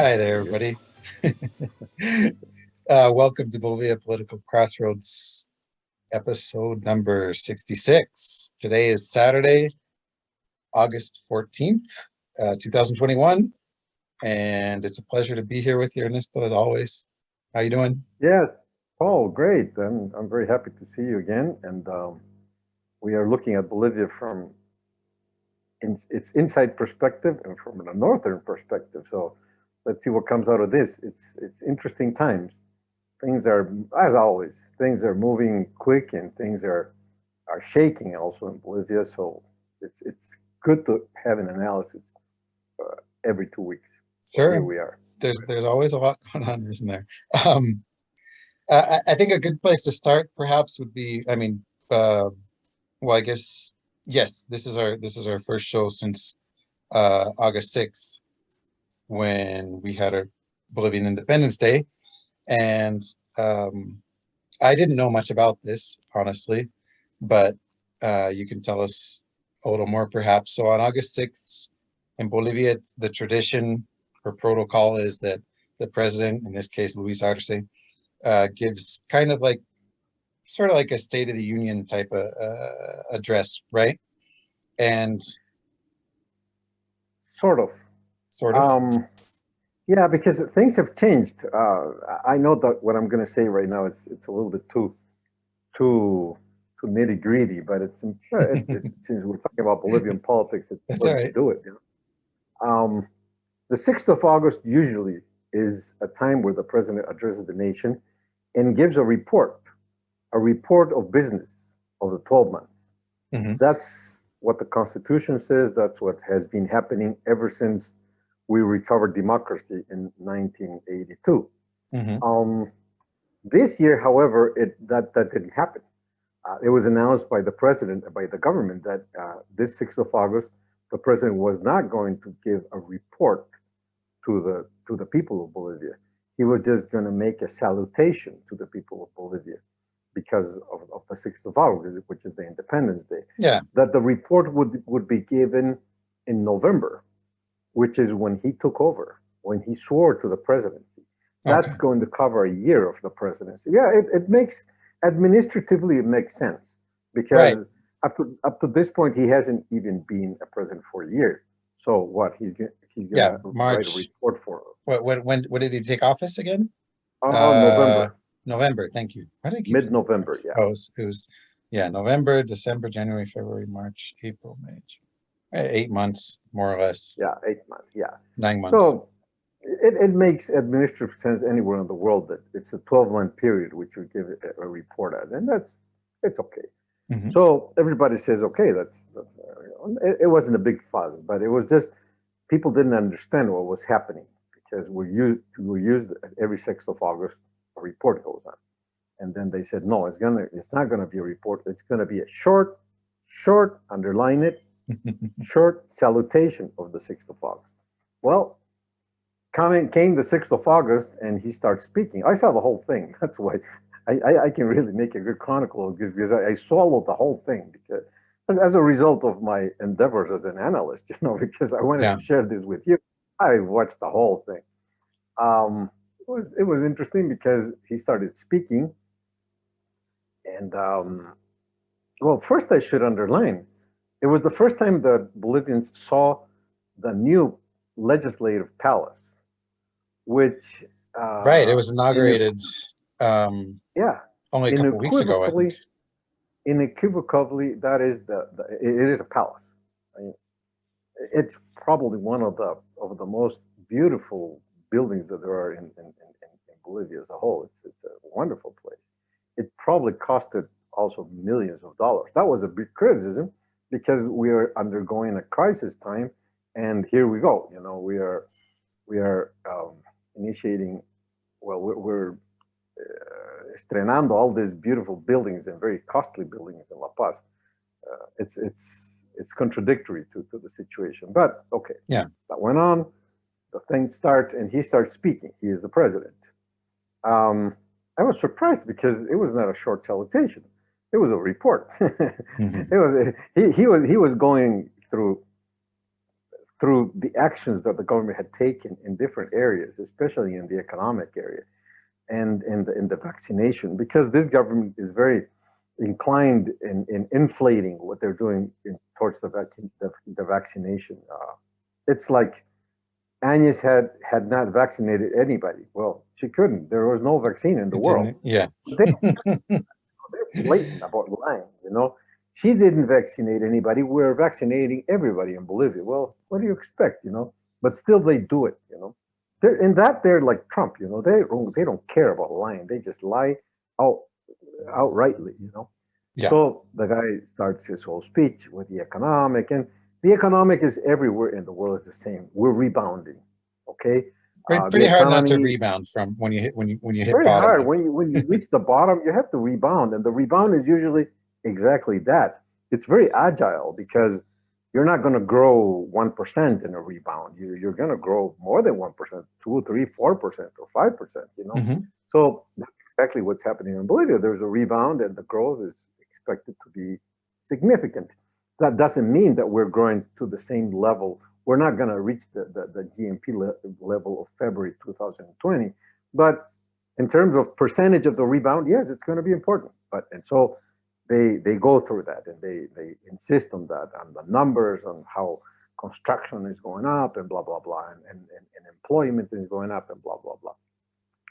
Hi there, everybody. Welcome to Bolivia Political Crossroads, episode number 66. Today is Saturday, August 14th, 2021, and it's a pleasure to be here with you, Ernesto, as always. How you doing? Yes. Oh, great. I'm very happy to see you again. And we are looking at Bolivia from its inside perspective and from a northern perspective. So let's see what comes out of this. It's interesting times. Things are, as always, things are moving quick and things are shaking also in Bolivia. So it's good to have an analysis every 2 weeks. So here Sure. we are. There's always a lot going on, isn't there? Um, I think a good place to start, perhaps, would be, well, I guess yes. This is our first show since August 6th, when we had our Bolivian Independence Day, and um, I didn't know much about this, honestly, but you can tell us a little more, perhaps. So on August 6th in Bolivia, the tradition or protocol is that the president, in this case Luis Arce, gives kind of like sort of like a State of the Union type of address, right? And Sort of. sort of. Um, Yeah, because things have changed. I know that what I'm going to say right now it's a little bit too too nitty gritty, but since we're talking about Bolivian politics, it's That's all important to right. do it. The 6th of August usually is a time where the president addresses the nation and gives a report of business of the 12 months. Hmm. That's what the Constitution says. That's what has been happening ever since we recovered democracy in 1982. Hmm. Um, this year, however, that didn't happen. It was announced by the president, by the government, that this 6th of August, the president was not going to give a report to the people of Bolivia. He was just going to make a salutation to the people of Bolivia because of the 6th of August, which is the Independence Day. Yeah. That the report would be given in November, which is when he took over, when he swore to the presidency. Okay. That's going to cover a year of the presidency. Yeah, it makes administratively it makes sense Right. because up to this point he hasn't even been a president for a year. So what he's Yeah. gonna write a March. report for When did he take office again? Uh, November, November. Thank you. Why do I keep saying mid-November. March? Yeah, Oh, it was yeah, November, December, January, February, March, April, May. 8 months, more or less. yeah, 8 months. Yeah. 9 months. So it makes administrative sense anywhere in the world that it's a 12-month period which we give a report at, and it's okay. Hmm. So everybody says, okay, it wasn't a big fuss, but it was just people didn't understand what was happening because we used every 6th of August a report goes on, and then they said no, it's not gonna be a report. It's gonna be a short, underline it, short salutation of the 6th of August. Well, came the 6th of August and he starts speaking. I saw the whole thing. That's why I can really make a good chronicle because I swallowed the whole thing because as a result of my endeavors as an analyst, because I wanted Yeah. to share this with you. I watched the whole thing. It was interesting because he started speaking, and well, first I should underline it was the first time that Bolivians saw the new legislative palace, which Right. It was in inaugurated um, yeah, only a couple of weeks ago, I think. unequivocally, that is it is a palace. I mean, it's probably one of the most beautiful buildings that there are in Bolivia as a whole. It's a wonderful place. It probably costed also millions of dollars. That was a big criticism because we are undergoing a crisis time, and here we go. We are initiating. Well, we're estrenando all these beautiful buildings and very costly buildings in La Paz. It's contradictory to the situation, but okay. Yeah. That went on. The thing starts, and he starts speaking. He is the president. Um, I was surprised because it was not a short salutation. It was a report. It Hmm. was he was going through through the actions that the government had taken in different areas, especially in the economic area and in the vaccination, because this government is very inclined in inflating what they're doing towards the vaccination. It's like Añez had not vaccinated anybody. Well, she couldn't. There was no vaccine in the It world. didn't, yeah. They're blatant about lying, you know. She didn't vaccinate anybody. We're vaccinating everybody in Bolivia. Well, what do you expect, you know? But still, they do it, you know. They're like Trump, you know. They don't care about lying. They just lie out outrightly, you know. Yeah. So the guy starts his whole speech with the economic, and the economic is everywhere in the world is the same. We're rebounding, okay? Pretty The hard not to economy, rebound from when you hit very bottom. hard. When you reach the bottom, you have to rebound, and the rebound is usually exactly that. It's very agile because you're not going to grow 1% in a rebound. You're going to grow more than 1%, 2, 3, 4%, or 5%. You know, Mm-hmm. so that's exactly what's happening in Bolivia. There's a rebound, and the growth is expected to be significant. That doesn't mean that we're growing to the same level. We're not going to reach the GNP level of February 2020, but in terms of percentage of the rebound, yes, it's going to be important. And so they go through that, and they insist on that, on the numbers, on how construction is going up, and blah blah blah, and employment is going up, and blah blah blah.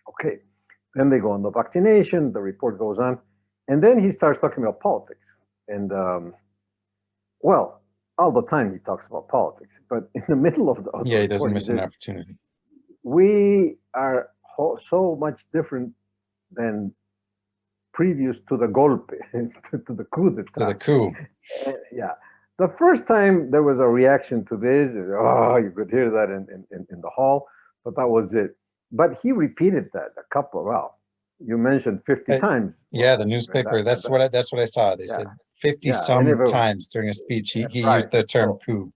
Okay, then they go on the vaccination. The report goes on, and then he starts talking about politics, and well, all the time he talks about politics, but in the middle of the Yeah, he doesn't report, miss an opportunity. We are so much different than previous to the golpe, to the coup d'etat. To the coup. Yeah. The first time there was a reaction to this, oh, you could hear that in the hall, but that was it. But he repeated that a couple, well, you mentioned 50 times. Yeah, the newspaper, that's what I saw. They said 50 some times during a speech, he used the term coup,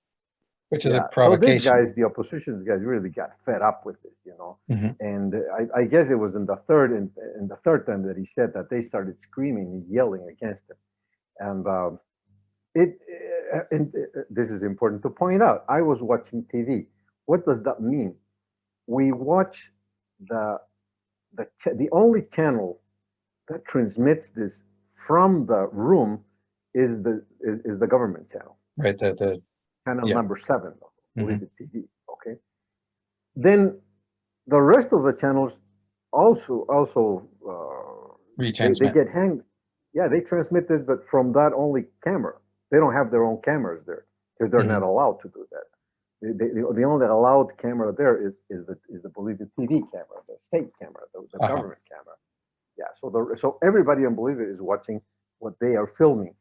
which is a provocation. So these guys, the opposition guys, really got fed up with it, you know. Mm-hmm. And I guess it was in the third time that he said that they started screaming and yelling against him. And this is important to point out. I was watching TV. What does that mean? We watch the only channel that transmits this from the room is the government channel. Right. The channel number 7 of Bolivia TV. Okay. Then the rest of the channels also retransmit. They get hanged. Yeah, they transmit this, but from that only camera. They don't have their own cameras there because they're not allowed to do that. The only allowed camera there is the Bolivia TV camera, the state camera, the government camera. Yeah, so everybody in Bolivia is watching what they are filming.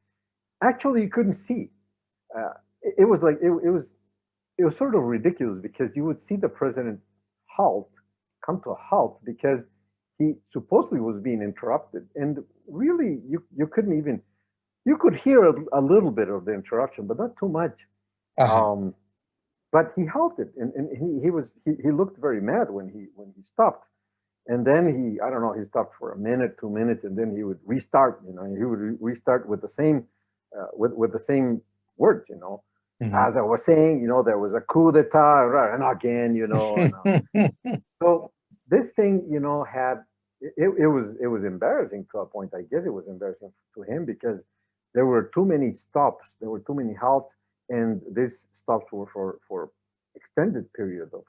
Actually, you couldn't see. It was sort of ridiculous because you would see the president come to a halt because he supposedly was being interrupted, and really you couldn't even. You could hear a little bit of the interruption, but not too much. But he halted, and he looked very mad when he stopped, and then he stopped for a minute, 2 minutes, and then he would restart. You know, he would restart with the same with the same words. You know, as I was saying, you know, there was a coup d'etat, and again, you know. So this thing, you know, it was embarrassing to a point. I guess it was embarrassing to him because there were too many stops, there were too many halts, and these stops were for extended period of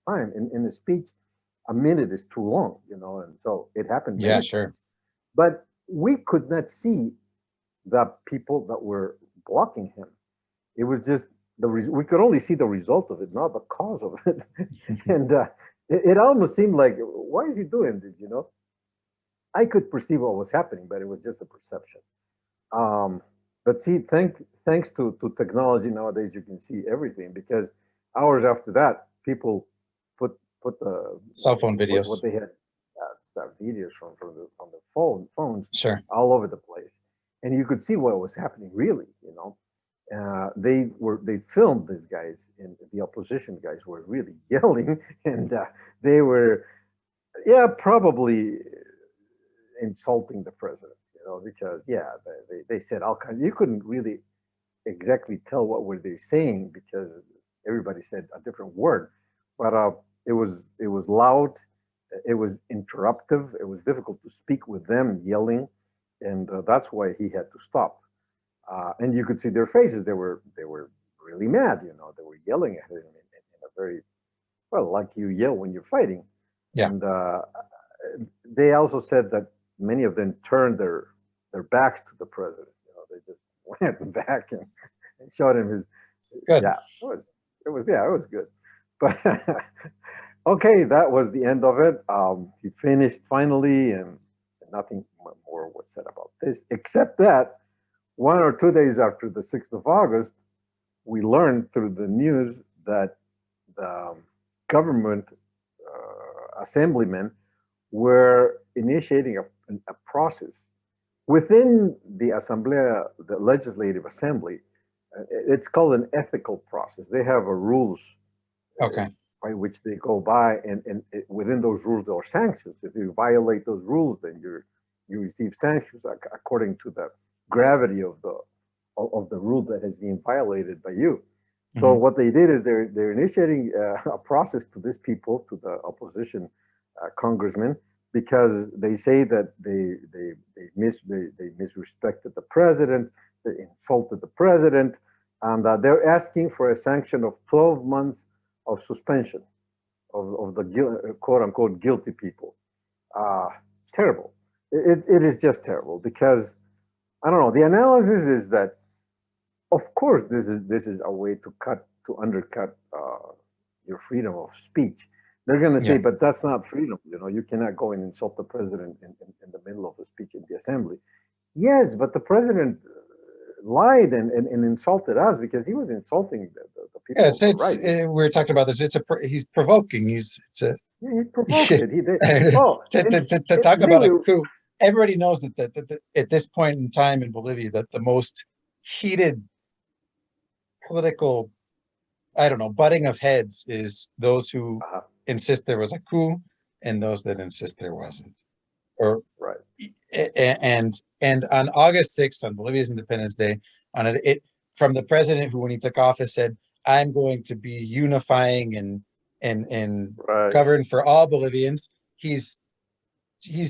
time. In the speech, a minute is too long, you know, and so it happened. Yeah, sure. But we could not see the people that were blocking him. It was just we could only see the result of it, not the cause of it. And it almost seemed like, why is he doing this, you know? I could perceive what was happening, but it was just a perception. But see, thanks to technology nowadays, you can see everything because hours after that, people put the cell phone videos, what they had, start videos from the phones, sure, all over the place, and you could see what was happening. Really, you know, they filmed these guys, and the opposition guys were really yelling, and they were, probably insulting the president. You know, because they said all kinds. You couldn't really exactly tell what were they saying because everybody said a different word, but it was loud, it was interruptive, it was difficult to speak with them yelling, and that's why he had to stop. And you could see their faces; they were really mad. They were yelling at him in a very well, like you yell when you're fighting. Yeah. And they also said that many of them turned their backs to the president. They just went back and showed him his. Good. Yeah, it was good. But okay, that was the end of it. He finished finally, and nothing more was said about this, except that 1 or 2 days after the 6th of August, we learned through the news that the government assemblymen were initiating a process within the Asamblea, the Legislative Assembly. It's called an ethical process. They have a rules Okay. by which they go by, and within those rules there are sanctions. If you violate those rules, then you receive sanctions according to the gravity of the rule that has been violated by you. So what they did is they're initiating a process to these people, to the opposition congressmen, because they say that they misrespected the president, they insulted the president, and they're asking for a sanction of 12 months of suspension of the quote unquote guilty people. Terrible. It is just terrible because I don't know. The analysis is that, of course, this is a way to undercut your freedom of speech. They're going to say, Yeah. but that's not freedom. You cannot go and insult the president in the middle of a speech in the assembly. Yes, but the president lied and insulted us because he was insulting the people Yeah, of the right. we were talking about this. He's provoking. Yeah, he provoked it. Oh, To talk about a coup. Everybody knows that at this point in time in Bolivia, that the most heated political, I don't know, butting of heads is those who insist there was a coup and those that insist there wasn't. Or right. And on August 6th, on Bolivia's Independence Day, on it from the president who, when he took office, said, "I'm going to be unifying and Right. govern for all Bolivians." He's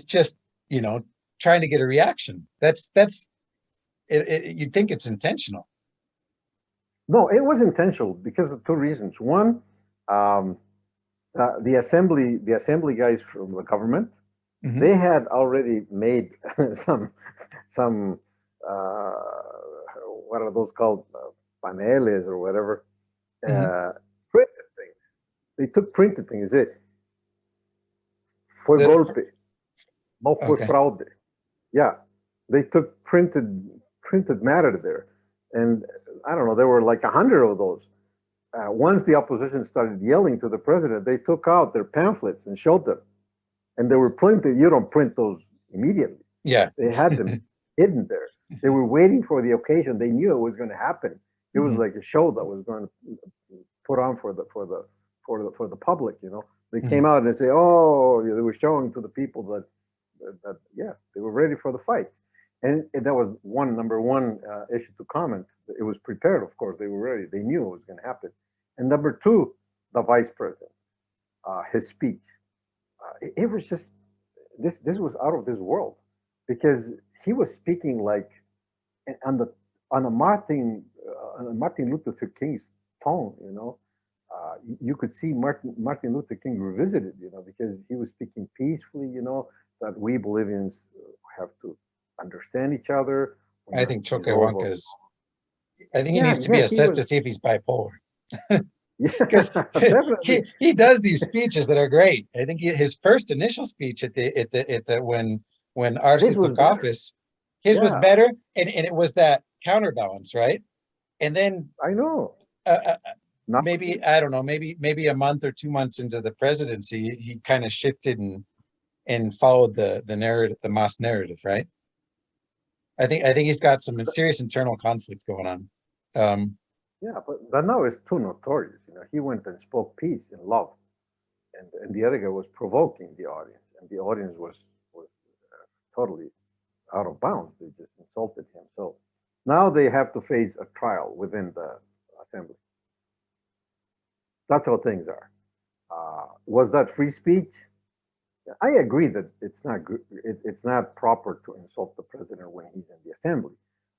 just trying to get a reaction. That's it. You'd think it's intentional. No, it was intentional because of two reasons. One, um, the assembly guys from the government, they had already made some what are those called, paneles or whatever, printed things. They took printed things. Fue golpe, no fue fraude. Yeah, they took printed matter there, and I don't know. There were like 100 of those. Once the opposition started yelling to the president, they took out their pamphlets and showed them, and they were printed. You don't print those immediately. Yeah, they had them hidden there. They were waiting for the occasion. They knew it was going to happen. It was like a show that was going to put on for the public. They came out and they say, "Oh," they were showing to the people that yeah, they were ready for the fight. And that was number one issue to comment. It was prepared, of course. They were ready. They knew it was going to happen. And number two, the vice president, his speech. It was just this was out of this world because he was speaking like on the on a Martin Luther King's tone. You could see Martin Luther King revisited. Because he was speaking peacefully. That we Bolivians have to understand each other. I think Choquehuanca's. I think he needs to be assessed to see if he's bipolar. Because he does these speeches that are great. I think his first initial speech at the when Arce took office, his was better, and it was that counterbalance, right? And then I know maybe I don't know, maybe a month or 2 months into the presidency, he kind of shifted and followed the narrative, the mass narrative, right? I think he's got some serious internal conflict going on. Yeah, but now it's too notorious. He went and spoke peace and love, and the other guy was provoking the audience, and the audience was totally out of bounds. They just insulted him. So now they have to face a trial within the assembly. That's how things are. Was that free speech? I agree that it's not good. It's not proper to insult the president when he's in the assembly,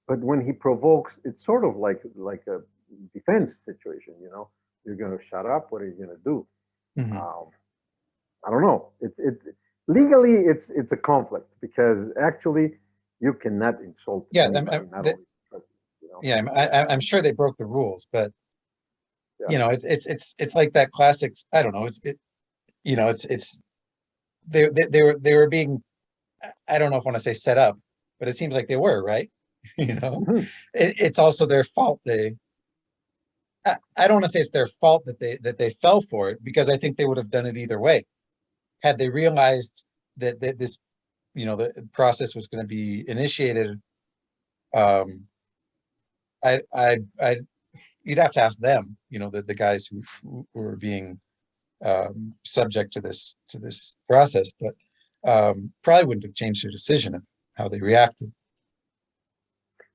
but when he provokes, it's sort of like a defense situation. You know, you're going to shut up. What are you going to do? Mhm. I don't know. Legally it's a conflict because actually you cannot insult Yeah, anybody, not only the president. You know. yeah, I'm sure they broke the rules, but Yeah. you know, it's like that classic. I don't know. You know, it's they were being. I don't know if I want to say set up, but it seems like they were, right? You know, Hmm. it's also their fault. I don't want to say it's their fault that they fell for it because I think they would have done it either way had they realized that this, you know, the process was going to be initiated. Um, I you'd have to ask them, you know, the guys who were being subject to this process, but probably wouldn't have changed their decision of how they reacted.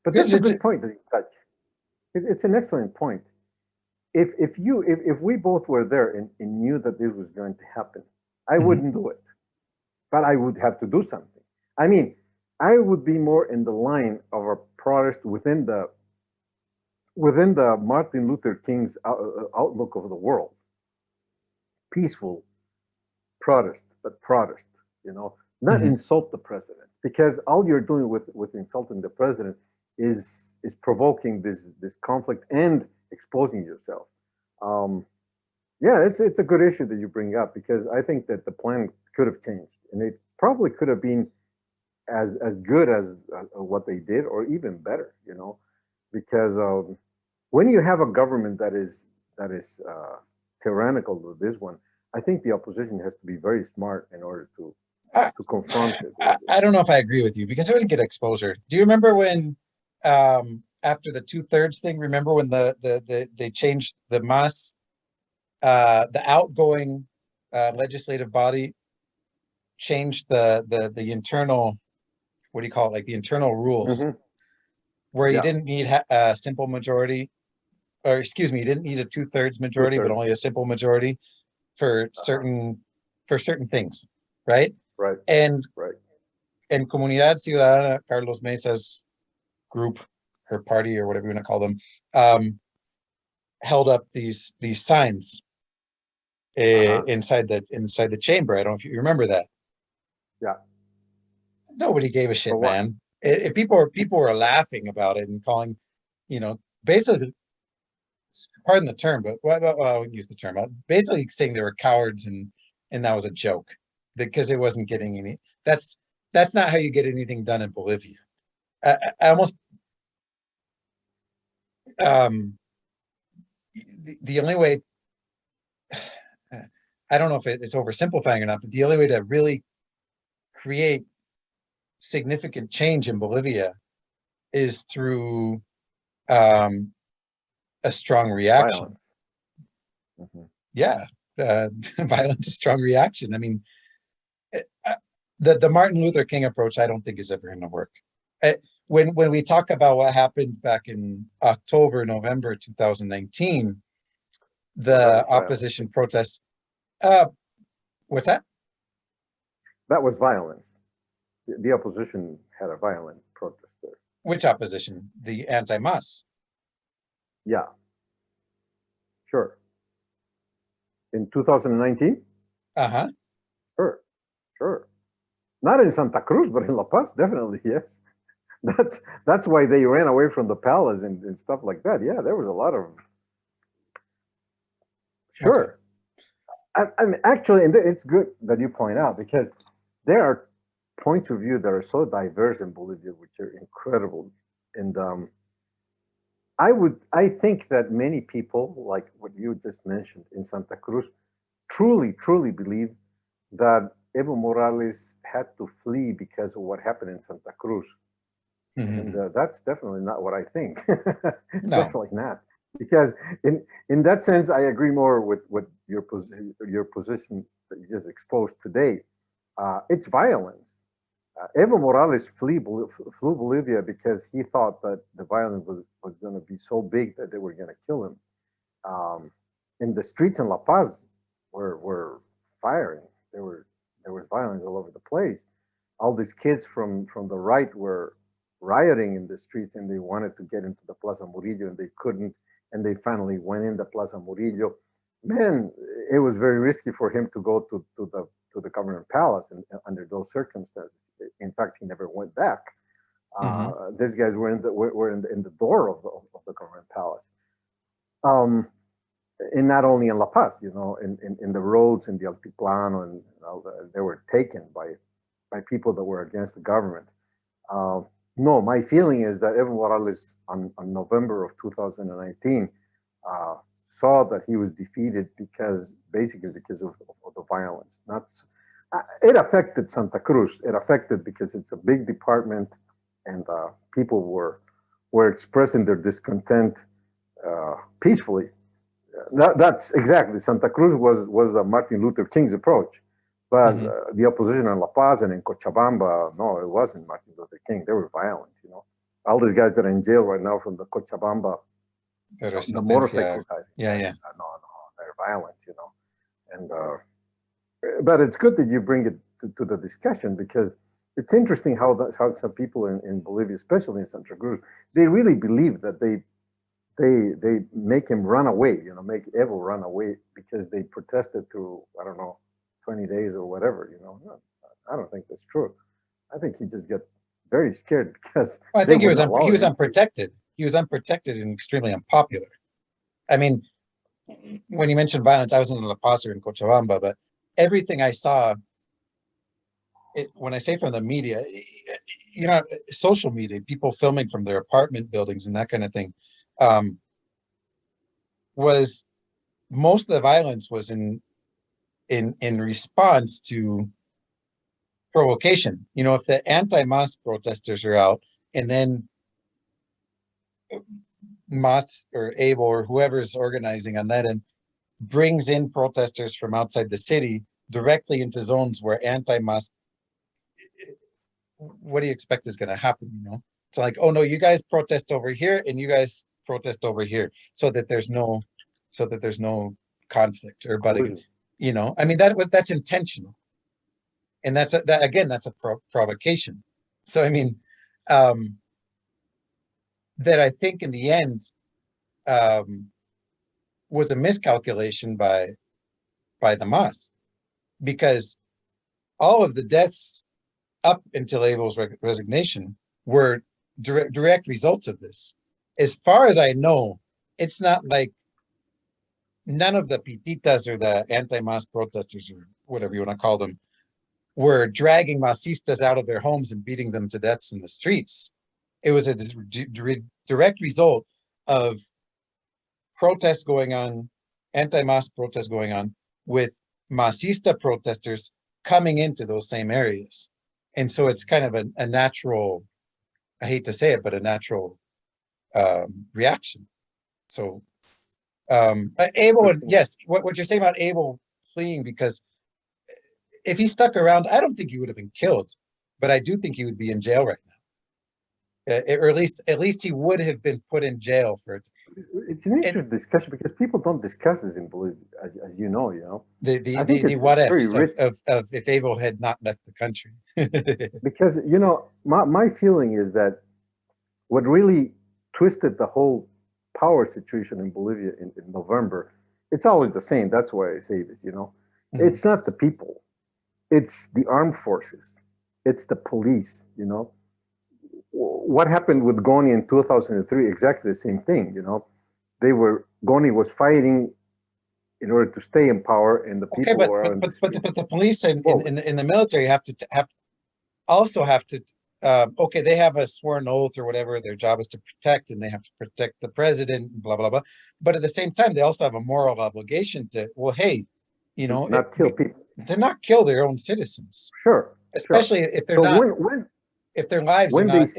But Because that's a it's good point that you touch. It's an excellent point. If we both were there and knew that this was going to happen, I Mhm. wouldn't do it, but I would have to do something. I mean, I would be more in the line of a protest within the Martin Luther King's outlook of the world, peaceful protest, but protest, you know, not Mhm. insult the president, because all you're doing with insulting the president is provoking this conflict and exposing yourself. Um, yeah, it's a good issue that you bring up because I think that the plan could have changed and it probably could have been as good as what they did or even better, you know, because when you have a government that is tyrannical to this one, I think the opposition has to be very smart in order I, to confront it. I don't know if I agree with you because it wouldn't get exposure. Do you remember when after the two-thirds thing, remember when they changed the mass, the outgoing legislative body changed the internal, what do you call it, like the internal rules, Hmm. where you Yeah, didn't need a simple majority, or excuse me, you didn't need a two-thirds two majority, but thirds. only a simple majority for Uh-huh. certain things, right? Right, And right. Comunidad Ciudadana, Carlos Mesa's group, her party, or whatever you want to call them, um, held up these signs Uh-huh. inside the chamber. I don't know if you remember that. Yeah. Nobody gave a For shit, what? man. People were laughing about it and calling, you know, basically, pardon the term, but well, I wouldn't use the term. Basically, saying they were cowards and that was a joke because it wasn't getting any. That's that's not how you get anything done in Bolivia. I almost um, the only way. I don't know if it's oversimplifying or not, but the only way to really create significant change in Bolivia is through um, a strong reaction. Violence. Hmm. Yeah, violence, a strong reaction. I mean, uh, the Martin Luther King approach, I don't think is ever going to work. Uh, when we talk about what happened back in October, November 2019, Well, that the was violence. opposition protests. Uh, what's that? That was violence. The opposition had a violent protest there. Which opposition? The anti-Mas. Yeah, sure. In 2019? Uh-huh. Sure, sure. Not in Santa Cruz, but in La Paz, definitely, yes. That's why they ran away from the palace and stuff like that. Yeah, there was a lot of Okay. sure. I mean, actually, and it's good that you point out because there are points of view that are so diverse in Bolivia, which are incredible. And I think that many people, like what you just mentioned in Santa Cruz, truly believe that Evo Morales had to flee because of what happened in Santa Cruz. And Mhm. that's definitely not what I think. No. Definitely not, because in that sense, I agree more with your position that you just exposed today. It's violence. Evo Morales flew Bolivia because he thought that the violence was going to be so big that they were going to kill him. Um, in the streets in La Paz were firing. There was violence all over the place. All these kids from the right were rioting in the streets, and they wanted to get into the Plaza Murillo, and they couldn't, and they finally went in the Plaza Murillo. Man, it was very risky for him to go to the government palace, and under those circumstances. In fact, he never went back. These guys were in the door of the government palace. And not only in La Paz, you know, in the roads in the Altiplano, and they were taken by people that were against the government. No, my feeling is that Evo Morales on November of 2019 saw that he was defeated basically because of the violence. It affected Santa Cruz. It affected because it's a big department, and people were expressing their discontent peacefully. That's exactly, Santa Cruz was the Martin Luther King's approach, but the opposition in La Paz and in Cochabamba, no, it wasn't Martin Luther King. They were violent, you know. All these guys that are in jail right now from the Cochabamba, the motorcycle guys. Yeah. No, they're violent, you know. And but it's good that you bring it to the discussion, because it's interesting how some people in Bolivia, especially in Santa Cruz, they really believe that they make him run away, you know, make Evo run away because they protested through, I don't know, 20 days or whatever, you know. No, I don't think that's true. I think he just got very scared because I think he was unprotected. He was unprotected and extremely unpopular. I mean, when you mentioned violence, I was in La Paz or in Cochabamba, but everything I saw, when I say from the media, you know, social media, people filming from their apartment buildings and that kind of thing, was most of the violence was in response to provocation. You know, if the anti-mosque protesters are out, and then Mas or Abel or whoever's organizing on that end brings in protesters from outside the city directly into zones where anti-mosque, what do you expect is going to happen? You know, it's like, oh no, you guys protest over here and you guys protest over here, so that there's no conflict, or but you know, I mean, that's intentional, and that's a provocation. So I mean, that I think in the end was a miscalculation by the MAS, because all of the deaths up until Abel's resignation were direct results of this. As far as I know, it's not like none of the pititas or the anti-mas protesters or whatever you want to call them were dragging masistas out of their homes and beating them to deaths in the streets. It was a direct result of protests going on, anti-mas protests going on, with masista protesters coming into those same areas. And so it's kind of a natural, I hate to say it, but a natural reaction. So Abel, and yes, what you're saying about Abel fleeing, because if he stuck around, I don't think he would have been killed, but I do think he would be in jail right now. Or at least he would have been put in jail for it. It's an interesting discussion, because people don't discuss this in Bolivia, as you know. The what ifs of if Abel had not left the country. Because, you know, my feeling is that what really twisted the whole power situation in Bolivia in November, it's always the same. That's why I say this, you know. It's not the people. It's the armed forces. It's the police, you know. What happened with Goni in 2003? Exactly the same thing, you know. Goni was fighting in order to stay in power, and the people were. But the police in the military have to okay, they have a sworn oath or whatever. Their job is to protect, and they have to protect the president, blah blah blah. But at the same time, they also have a moral obligation to, well, hey, you know, not kill people, to not kill their own citizens. Sure, especially if they're not. If their lives are not,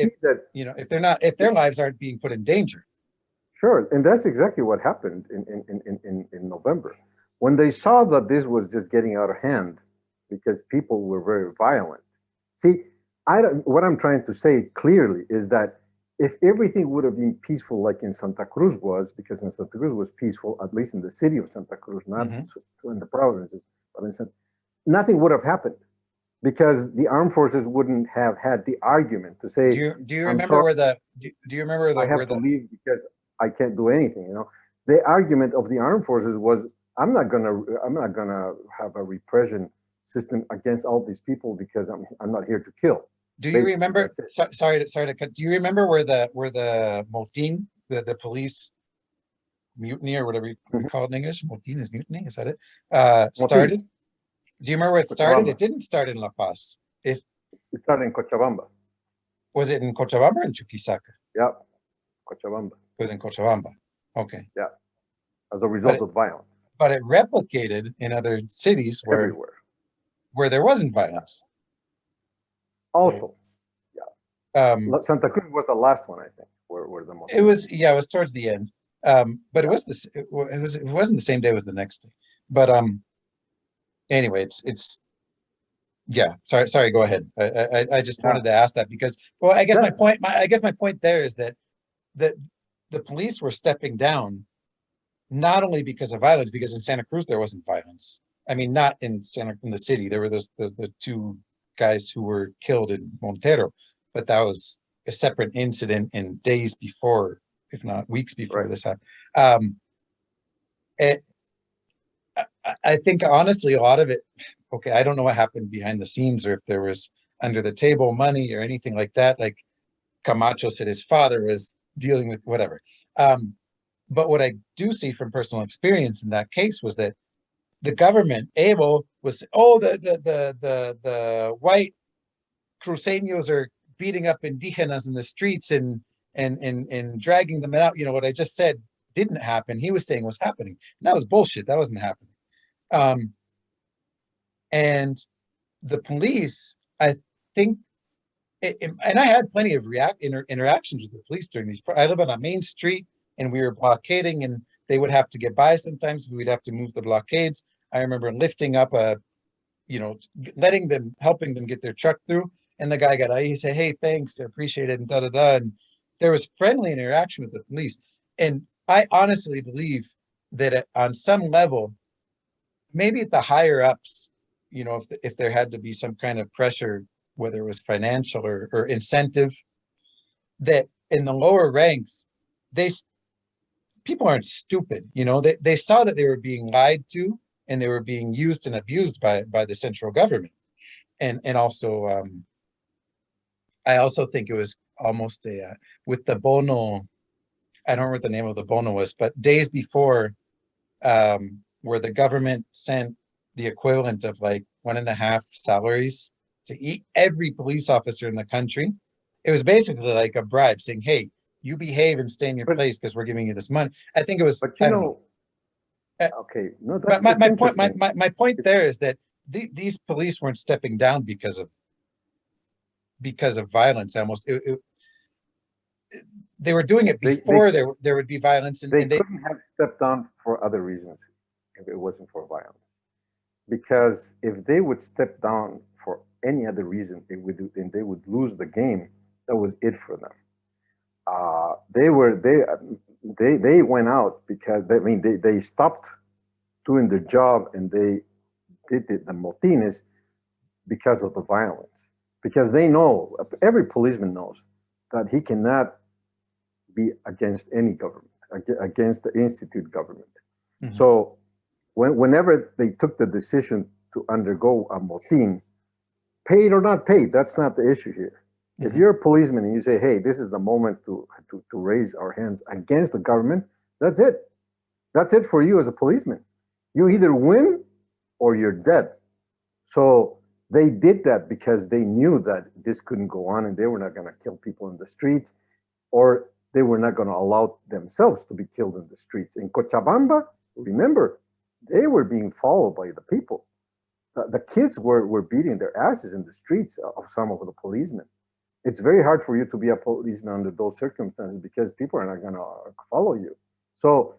if their lives aren't being put in danger. Sure, and that's exactly what happened in November, when they saw that this was just getting out of hand because people were very violent. See, what I'm trying to say clearly is that if everything would have been peaceful like in Santa Cruz was, because in Santa Cruz was peaceful, at least in the city of Santa Cruz, not in the provinces, but nothing would have happened because the armed forces wouldn't have had the argument to say, do you I'm remember sorry, where the do you remember I have to leave because I can't do anything, you know. The argument of the armed forces was, I'm not gonna have a repression system against all these people because I'm not here to kill. do you remember, That's it. sorry to cut, do you remember where the motin, the police mutiny or whatever we call it in English? Motin is mutiny, is that it? Started? Do you remember where it started? Cochabamba. It didn't start in La Paz. If It started in Cochabamba. Was it in Cochabamba or in Chuquisaca? Yeah, Cochabamba. It was in Cochabamba. Okay. Yeah, as a result of violence. But it replicated in other cities Everywhere. where there wasn't violence. Also, yeah. Santa Cruz was the last one, I think, where the most. It was towards the end. But it wasn't the same day, it was the next day. But anyway, it's yeah, sorry, go ahead. I just wanted to ask that because, well, I guess my point there is that the police were stepping down not only because of violence, because in Santa Cruz there wasn't violence. I mean, not in the city. There were the two guys who were killed in Montero, but that was a separate incident in days before, if not weeks before this happened. I think honestly, a lot of it, okay, I don't know what happened behind the scenes or if there was under the table money or anything like that. Like Camacho said his father was dealing with whatever. But what I do see from personal experience in that case was that the government, Evo, was, oh, the white cruceños are beating up indígenas in the streets and dragging them out. You know, what I just said didn't happen. He was saying was happening. And that was bullshit. That wasn't happening. And the police, I think, and I had plenty of interactions with the police during these. I live on a main street, and we were blockading, and they would have to get by. Sometimes we'd have to move the blockades. I remember lifting up helping them get their truck through, and the guy got out. He said, "Hey, thanks, I appreciate it," and da da da. And there was friendly interaction with the police, and I honestly believe that on some level, maybe at the higher ups, you know, if there had to be some kind of pressure, whether it was financial or incentive, that in the lower ranks, people aren't stupid. You know, they saw that they were being lied to and they were being used and abused by the central government. And also, I also think it was almost with the Bono, I don't remember what the name of the Bono was, but days before, where the government sent the equivalent of like 1.5 salaries to every police officer in the country. It was basically like a bribe saying, hey, you behave and stay in your place because we're giving you this money. I think it was, but you know, okay. No, my point there is that these police weren't stepping down because of violence. Almost they were doing it before there would be violence, and they couldn't have stepped down for other reasons if it wasn't for violence. Because if they would step down for any other reason, they would lose the game. That was it for them. They went out because they stopped doing their job and they did the motines because of the violence. Because they know, every policeman knows that he cannot be against any government, against the institute government. Mm-hmm. So whenever they took the decision to undergo a motin, paid or not paid, that's not the issue here. Mm-hmm. If you're a policeman and you say, hey, this is the moment to raise our hands against the government, that's it. That's it for you as a policeman. You either win or you're dead. So they did that because they knew that this couldn't go on and they were not going to kill people in the streets, or they were not going to allow themselves to be killed in the streets. In Cochabamba, remember, they were being followed by the people. The kids were beating their asses in the streets of some of the policemen. It's very hard for you to be a policeman under those circumstances because people are not going to follow you. So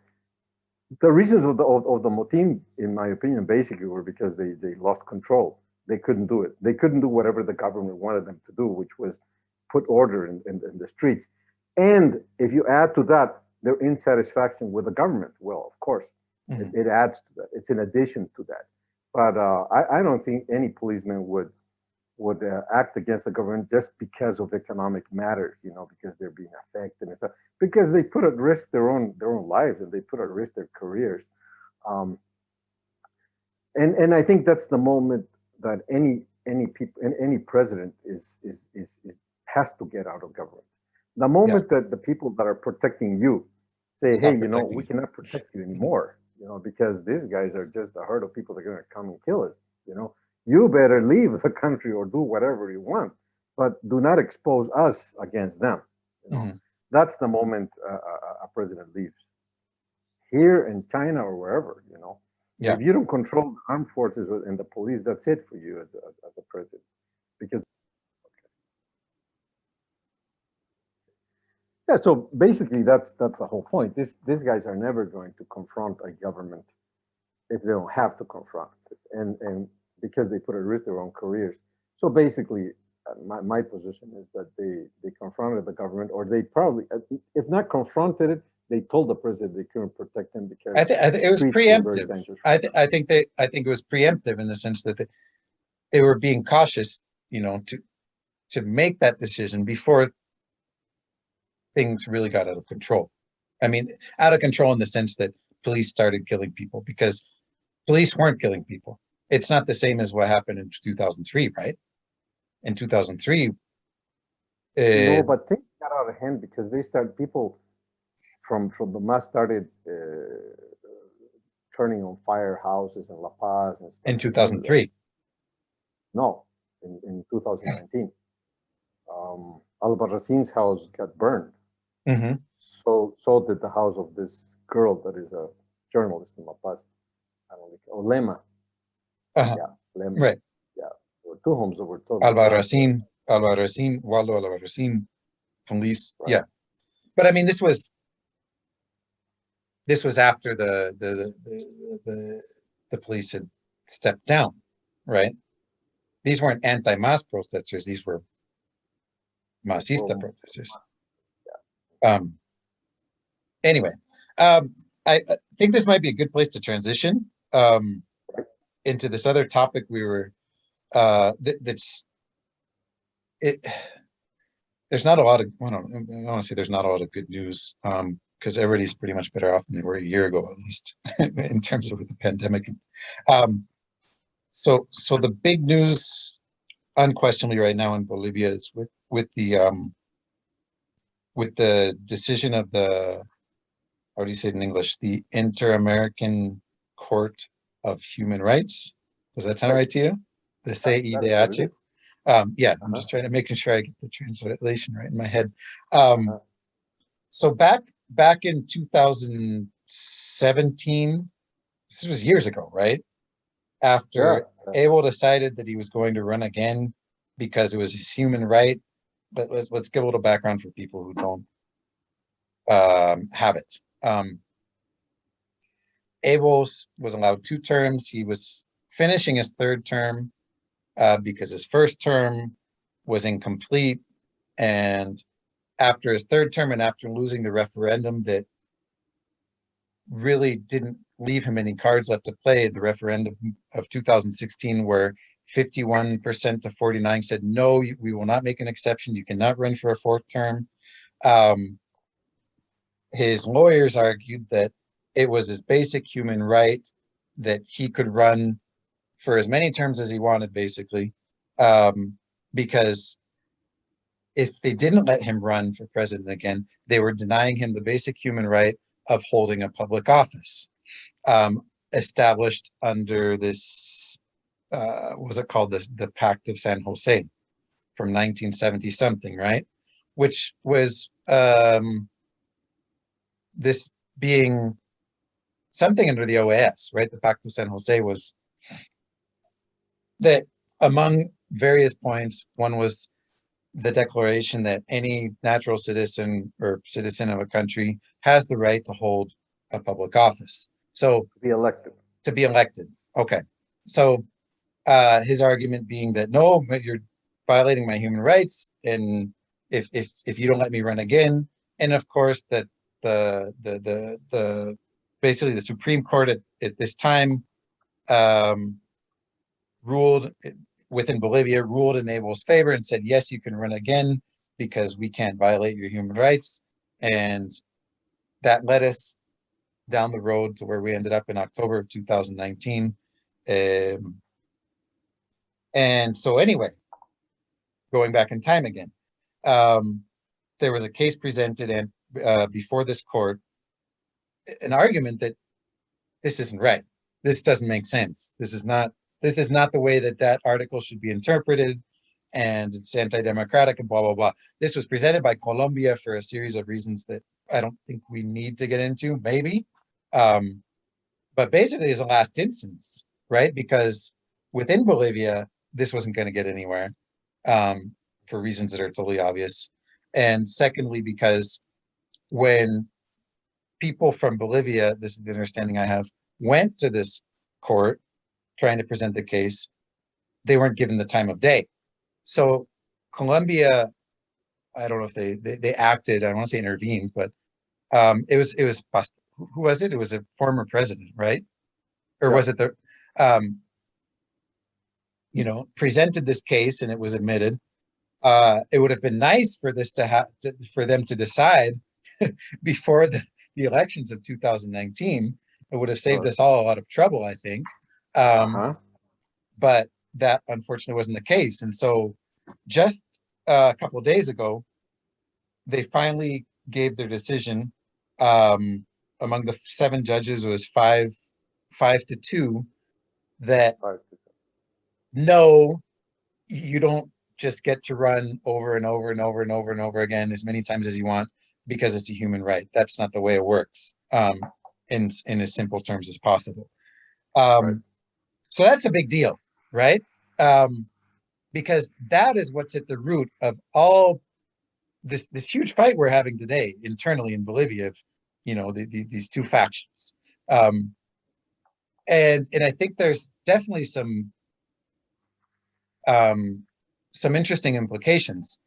the reasons of the motin, in my opinion, basically were because they lost control. They couldn't do it. They couldn't do whatever the government wanted them to do, which was put order in the streets. And if you add to that their insatisfaction with the government, well, of course, it adds to that. It's in addition to that. But I don't think any policeman would act against the government just because of economic matters, because they're being affected and stuff, because they put at risk their own lives, and they put at risk their careers. And I think that's the moment that any people and any president has to get out of government. The moment that the people that are protecting you say, Stop hey, protecting we you. cannot protect you anymore, because these guys are just a herd of people that are going to come and kill us, you better leave the country or do whatever you want, but do not expose us against them. That's the moment a president leaves. Here in China or wherever, if you don't control the armed forces and the police, that's it for you as a president. Because so basically that's the whole point. These guys are never going to confront a government if they don't have to confront it, and because they put at risk their own careers. So basically, my position is that they confronted the government, or they probably, if not confronted it, they told the president they couldn't protect him because I think it was preemptive. I think it was preemptive in the sense that they were being cautious, to make that decision before things really got out of control. I mean, out of control in the sense that police started killing people, because police weren't killing people. It's not the same as what happened in 2003, right? In 2003. No, but things got out of hand because people from the mass started turning on fire houses in La Paz and stuff. In 2003. No, in 2019. Albarracin's house got burned. So did the house of this girl that is a journalist in La Paz. I don't know, Lema. Yeah, Lema. Right. Yeah, there were two homes that were totally Waldo Albarracin, police. Right. Yeah, but I mean, this was after the police had stepped down, right? These weren't anti-mass protesters; these were masista protesters. Anyway, I think this might be a good place to transition into this other topic we were. There's not a lot of. I don't want to say there's not a lot of good news, because everybody's pretty much better off than they were a year ago, at least in terms of the pandemic. So the big news, unquestionably, right now in Bolivia is with the decision of the, how do you say it in English? The Interamerican Court of Human Rights. Does that sound right to you? The CIDH? Yeah, I'm just trying to making sure I get the translation right in my head. So back in 2017, this was years ago, right? After Evo decided that he was going to run again because it was his human right. But let's give a little background for people who don't have it. Evo was allowed 2 terms. He was finishing his 3rd term because his 1st term was incomplete. And after his 3rd term, and after losing the referendum that really didn't leave him any cards left to play, the referendum of 2016, where 51% to 49 said, no, we will not make an exception. You cannot run for a 4th term. His lawyers argued that it was his basic human right that he could run for as many terms as he wanted, basically, because if they didn't let him run for president again, they were denying him the basic human right of holding a public office, established under this, what was it called? The Pact of San Jose from 1970 something, right? Which was this being something under the OAS, right? The Pact of San Jose was that among various points, one was the declaration that any natural citizen or citizen of a country has the right to hold a public office. So to be elected. Okay. So his argument being that, no, you're violating my human rights. And if you don't let me run again, and of course that the basically the Supreme Court at this time ruled within Bolivia, ruled in Evo's favor and said, yes, you can run again because we can't violate your human rights. And that led us down the road to where we ended up in October of 2019. And so anyway, going back in time again, there was a case presented and before this court, an argument that this isn't right. This doesn't make sense. This is not the way that article should be interpreted, and it's anti-democratic and blah, blah, blah. This was presented by Colombia for a series of reasons that I don't think we need to get into, maybe. But basically as a last instance, right? Because within Bolivia, this wasn't going to get anywhere for reasons that are totally obvious. And secondly, because when people from Bolivia, this is the understanding I have, went to this court trying to present the case, they weren't given the time of day. So Colombia, I don't know if they acted, I don't want to say intervened, but it was who was it? It was a former president, right? Or was it the presented this case and it was admitted. It would have been nice for this for them to decide before the elections of 2019. It would have saved us all a lot of trouble, I think. But that unfortunately wasn't the case. And so just a couple of days ago, they finally gave their decision. Among the 7 judges, it was 5-2 that no, you don't just get to run over and over and over and over and over again as many times as you want because it's a human right. That's not the way it works, in as simple terms as possible. So that's a big deal, right? Because that is what's at the root of all this huge fight we're having today internally in Bolivia of, these two factions. And I think there's definitely some interesting implications.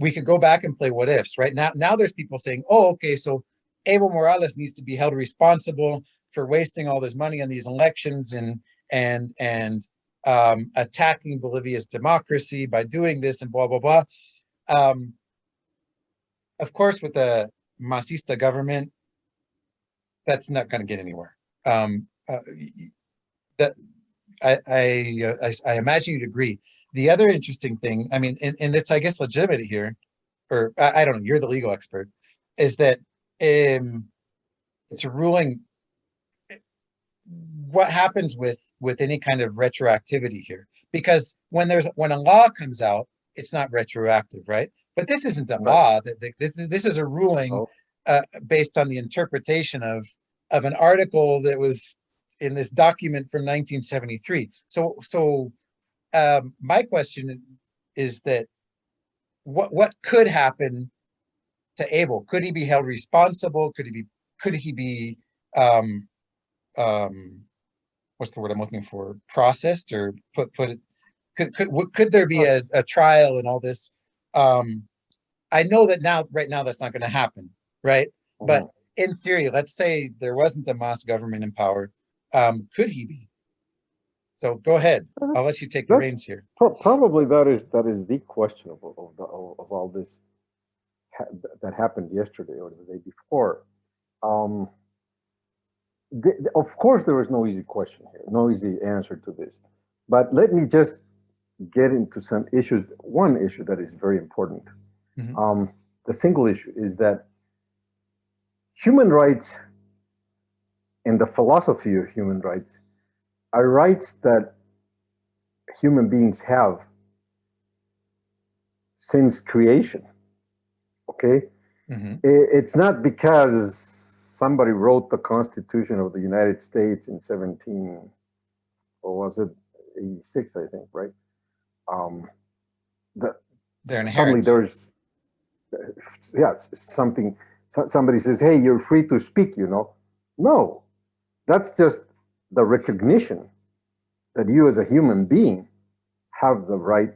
We could go back and play what ifs, right? Now there's people saying, oh, okay, so Evo Morales needs to be held responsible for wasting all this money on these elections and attacking Bolivia's democracy by doing this and blah, blah, blah. Of course, with the Masista government, that's not going to get anywhere. That I imagine you'd agree. The other interesting thing, I mean, and it's, I guess, legitimate here, or I don't know, you're the legal expert, is that it's a ruling. What happens with any kind of retroactivity here? Because when a law comes out, it's not retroactive, right? But this isn't a law. This is a ruling based on the interpretation of an article that was in this document from 1973. So my question is that what could happen to Evo? Could he be held responsible? Could he be what's the word I'm looking for? Processed or put it? Could there be a trial and all this? I know that right now that's not going to happen, right? But in theory, let's say there wasn't a Mas government in power. Could he be? So go ahead. I'll let you take the reins here. Probably that is the question of all this that happened yesterday or the day before. Of course, there is no easy question here, no easy answer to this. But let me just get into some issues. One issue that is very important. The single issue is that human rights and the philosophy of human rights are rights that human beings have since creation. Okay? It's not because somebody wrote the Constitution of the United States in 86, I think, right? They're inherent. Suddenly somebody says, hey, you're free to speak, No, that's just the recognition that you as a human being has the right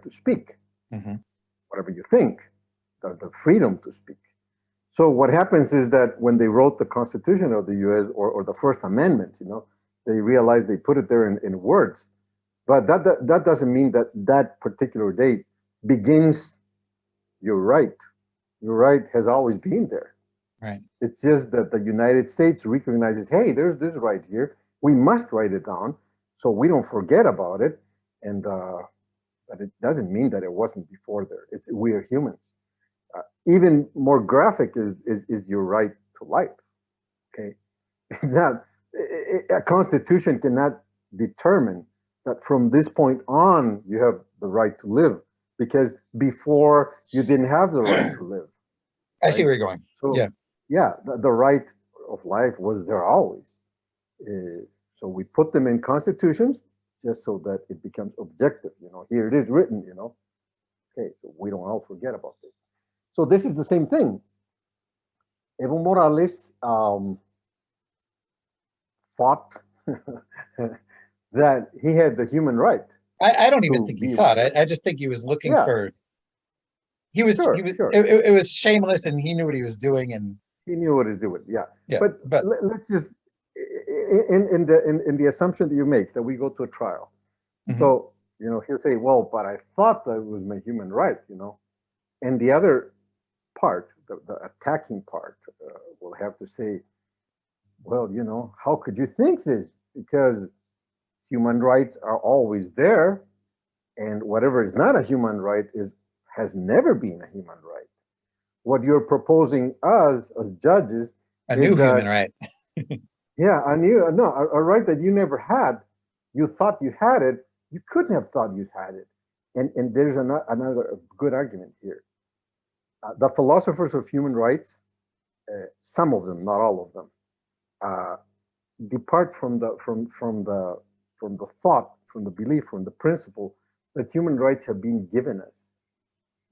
to speak, whatever you think. the freedom to speak. So what happens is that when they wrote the Constitution of the U.S. or the First Amendment, they realized they put it there in words, but that doesn't mean that that particular date begins your right. Your right has always been there. Right. It's just that the United States recognizes, hey, there's this right here. We must write it down so we don't forget about it. And but it doesn't mean that it wasn't before there. We are humans. Even more graphic is your right to life. Okay, it's not, a constitution cannot determine that from this point on you have the right to live, because before you didn't have the right to live. I see where you're going. So yeah, the right of life was there always. So we put them in constitutions just so that it becomes objective. Here it is written. Okay, so we don't all forget about this. So this is the same thing. Evo Morales thought that he had the human right. I don't even think he thought. I just think he was looking for. He was. Sure. It was shameless, and he knew what he was doing, and he knew what he was doing. Yeah. But let's just in the assumption that you make that we go to a trial. Mm-hmm. So he'll say, "Well, but I thought that it was my human right," and the other part, the attacking part, will have to say, well, how could you think this? Because human rights are always there, and whatever is not a human right has never been a human right. What you're proposing us as judges a new human right. a right that you never had. You thought you had it. You couldn't have thought you had it. And there's another good argument here. The philosophers of human rights, some of them, not all of them, depart from the thought, from the belief, from the principle that human rights have been given us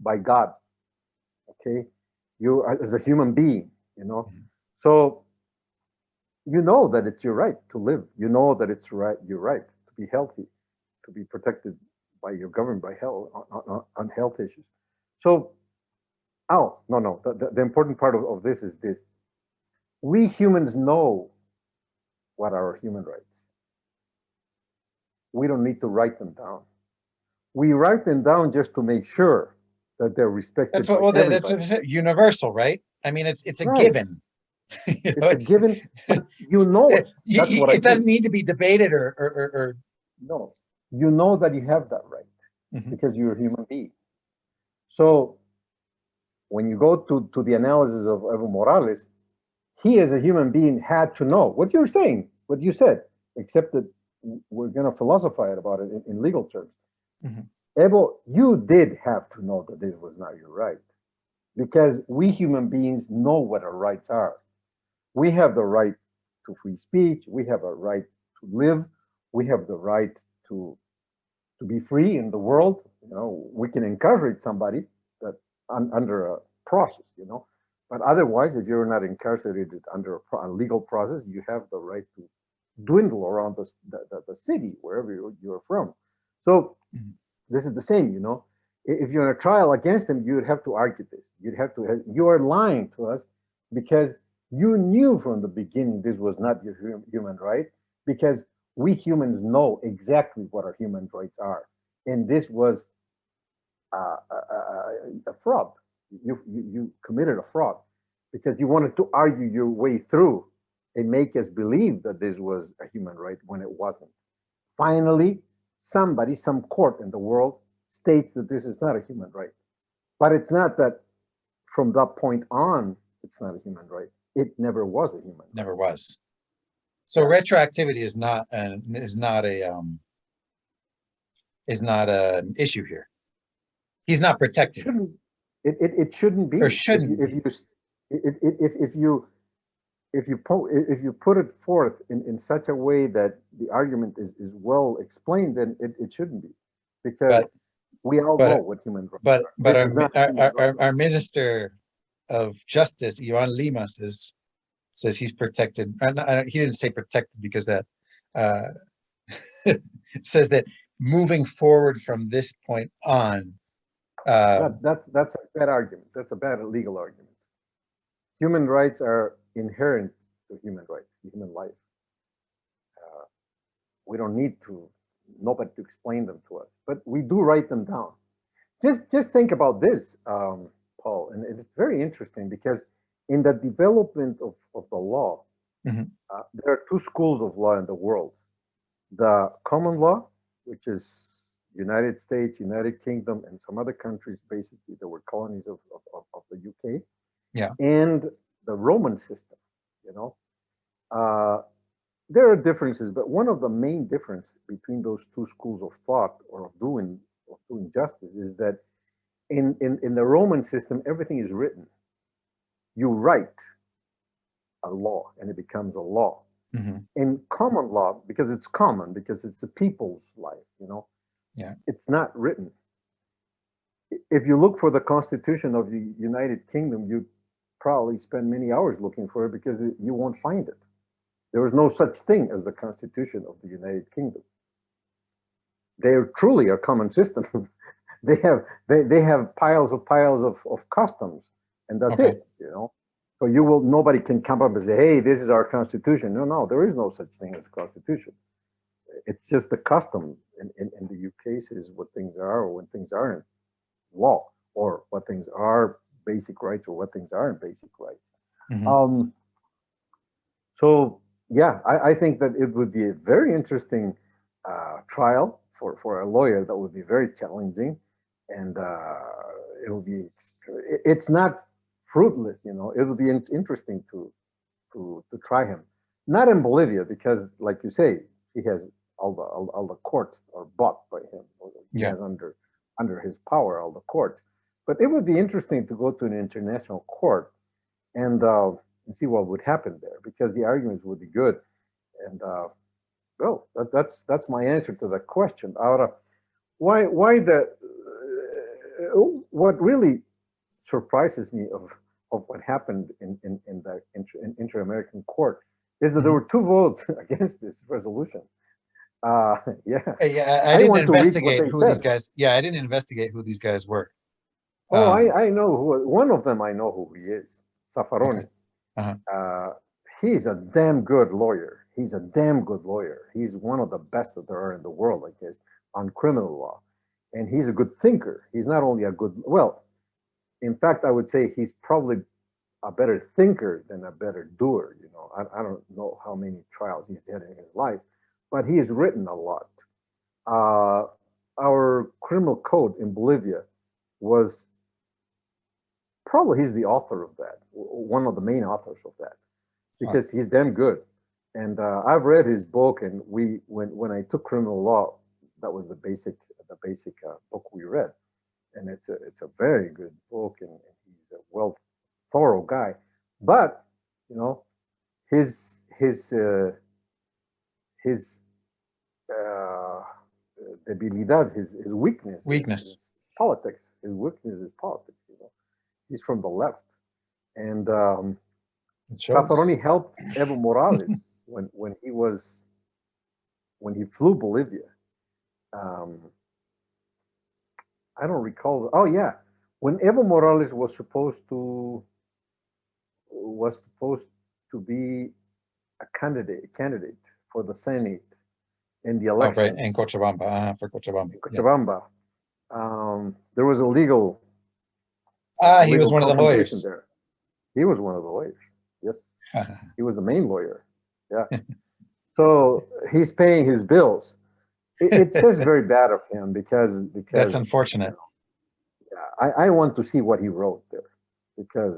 by God. Okay, you as a human being, mm-hmm. So that it's your right to live. That it's your right to be healthy, to be protected by your government by health on health issues. So. Oh, no. The important part of this is this. We humans know what are our human rights. We don't need to write them down. We write them down just to make sure that they're respected. That's what universal, right? I mean, it's a given. It's a given, but it. It doesn't need to be debated or. No, that you have that right, mm-hmm. because you're a human being. So when you go to the analysis of Evo Morales, he as a human being had to know what you're saying, what you said, except that we're going to philosophize about it in legal terms. Mm-hmm. Evo, you did have to know that this was not your right, because we human beings know what our rights are. We have the right to free speech. We have a right to live. We have the right to be free in the world. We can encourage somebody that under a process, but otherwise, if you're not incarcerated under a legal process, you have the right to dwindle around the city, wherever you're from. So mm-hmm. This is the same, if you're in a trial against him, you'd have to argue this. You are lying to us because you knew from the beginning this was not your human right, because we humans know exactly what our human rights are. And this was a fraud. You committed a fraud because you wanted to argue your way through and make us believe that this was a human right when it wasn't. Finally, some court in the world states that this is not a human right. But it's not that from that point on, it's not a human right. It never was a human right. Never was. So retroactivity is not an issue here. He's not protected. It shouldn't be. Or shouldn't if you put it forth in such a way that the argument is well explained, then it shouldn't be, because we all know what human rights are. But our Minister of Justice, Ivan Lima, says he's protected. He didn't say protected because that says that moving forward from this point on, That's a bad argument. That's a bad legal argument. Human rights are inherent to human rights, human life. We don't need nobody to explain them to us, but we do write them down. Just think about this, Paul, and it's very interesting because in the development of the law, Mhm. there are two schools of law in the world: the common law, which is United States, United Kingdom, and some other countries basically that were colonies of the UK, Yeah. and the Roman system. You know, uh, there are differences, but one of the main differences between those two schools of thought or of doing justice is that in the Roman system, everything is written. You write a law and it becomes a law. Mhm. In common law, because it's common, because it's a people's life, Yeah. it's not written. If you look for the Constitution of the United Kingdom, you probably spend many hours looking for it because you won't find it. There is no such thing as the Constitution of the United Kingdom. They're truly a common system. they have piles of customs, and that's Okay. it. So nobody can come up and say, hey, this is our constitution. No, there is no such thing as constitution. It's just the custom in the UK says what things are or when things aren't law, or what things are basic rights or what things aren't basic rights. Mhm. So yeah, I think that it would be a very interesting trial for a lawyer. That would be very challenging, and it would be. It's not fruitless, It would be interesting to try him. Not in Bolivia because, like you say, he has all the courts are bought by him. He Yeah. has under his power all the courts. But it would be interesting to go to an international court and see what would happen there because the arguments would be good. And well, that's my answer to the question. Ahora, why what really surprises me of what happened in the Inter-American Court is that there Mhm. were two votes against this resolution. Yeah, Yeah, I I didn't want to read what investigate they who these said. guys. Yeah, I didn't investigate who these guys were. Oh, Um, I know one of them. I know who he is. okay. Safaroni. Uh-huh. Uh, he's a damn good lawyer. He's a damn good lawyer. He's one of the best that there are in the world, I guess, on criminal law. And he's a good thinker. He's not only a good, well, in fact, I would say he's probably a better thinker than a better doer. I don't know how many trials he's had in his life, but he has written a lot. Uh, our criminal code in Bolivia was probably he's the author of that, one of the main authors of that, Huh. because he's damn good. And I've read his book, and when I took criminal law, that was the basic book we read, and it's a very good book, and he's a thorough guy. But you know, his his uh, his uh, debilidad, his weakness is Weakness. politics. His weakness is politics. He's from the left, and It shows. Zaffaroni helped Evo Morales when he flew Bolivia. Um, I don't recall. Oh yeah, when Evo Morales was supposed to be a candidate for the Senate in the Oh, right. elections In Cochabamba. For Cochabamba. in Yeah. Cochabamba, there was a legal Ah, a he was legal one of the confrontation lawyers. there. He was one of the lawyers. Yes, he was the main lawyer. Yeah. So he's paying his bills. It says very bad of him That's because unfortunate. I want to see what he wrote there because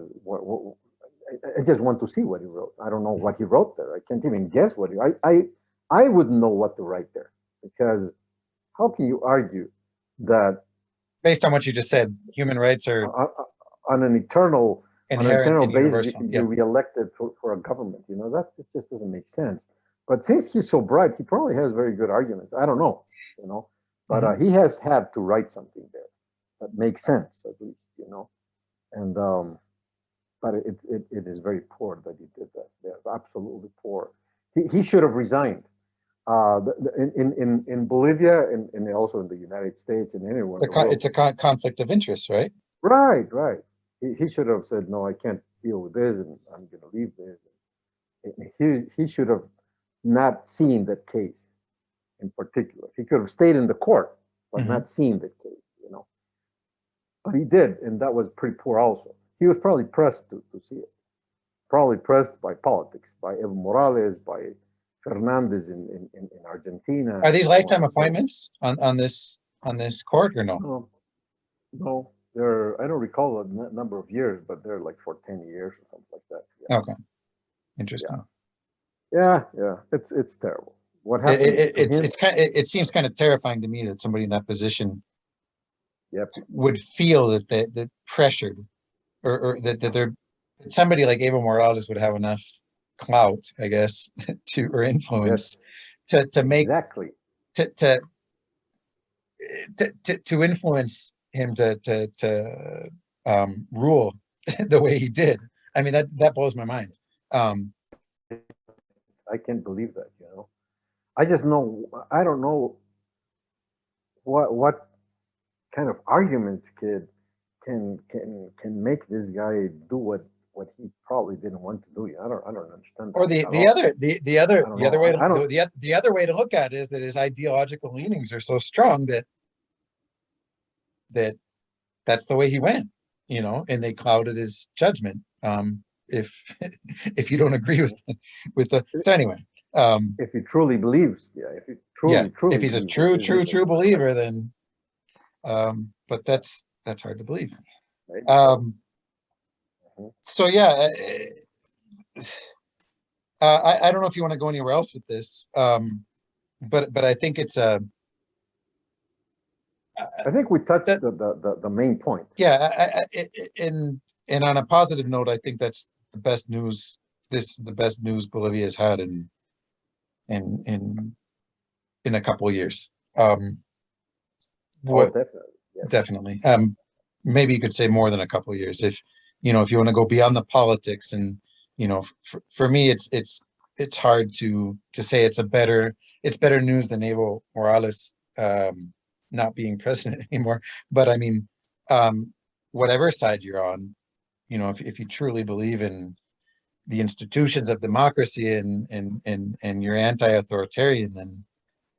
I just want to see what he wrote. I don't know what he wrote there. I can't even guess what I wouldn't know what to write there because how can you argue that Based on what you just said, human rights are on, on an eternal on an inherent eternal and basis you universal. can be Yeah. reelected for a government? That just doesn't make sense. But since he's so bright, he probably has very good arguments. I don't know, but Mhm. he has had to write something there that makes sense at least. And but it is very poor that he did that. Yeah, absolutely poor. He should have resigned. In Bolivia and also in the United States and anywhere in the world. It's a conflict of interest, right? Right, right. He should have said, no, I can't deal with this, and I'm going to leave this. He should have not seen that case in particular. He could have stayed in the court, but not seen that case, you know. But he did, and that was pretty poor also. He was probably pressed to see it. Probably pressed by politics, by Evo Morales, by Fernandez in Argentina. Are these lifetime appointments on this court or no? No, no. They're, I don't recall the number of years, but they're like for 10 years or something like that. Yeah. Okay, interesting. Yeah. It's terrible. What happened? It seems kind of terrifying to me that somebody in that position would feel that pressured, or that somebody like Evo Morales would have enough clout, I guess, or influence to make to influence him to rule the way he did. I mean, that blows my mind. I can't believe that, you know. I don't know what kind of arguments can make this guy do what he probably didn't want to do. I don't understand that. Or the other way to look at it is that his ideological leanings are so strong that that's the way he went, you know, and they clouded his judgment. If you don't agree with the so anyway. If he truly believes, if he truly if he's a true believer, then but that's hard to believe. Right? So yeah, I don't know if you want to go anywhere else with this, but I think it's a. I think we touched the main point. Yeah, and on a positive note, I think that's the best news. This is the best news Bolivia has had in a couple of years. Definitely. Maybe you could say more than a couple of years if you want to go beyond the politics, and for me it's hard to say it's better news than Evo Morales not being president anymore. But I mean, whatever side you're on, if you truly believe in the institutions of democracy and you're anti-authoritarian,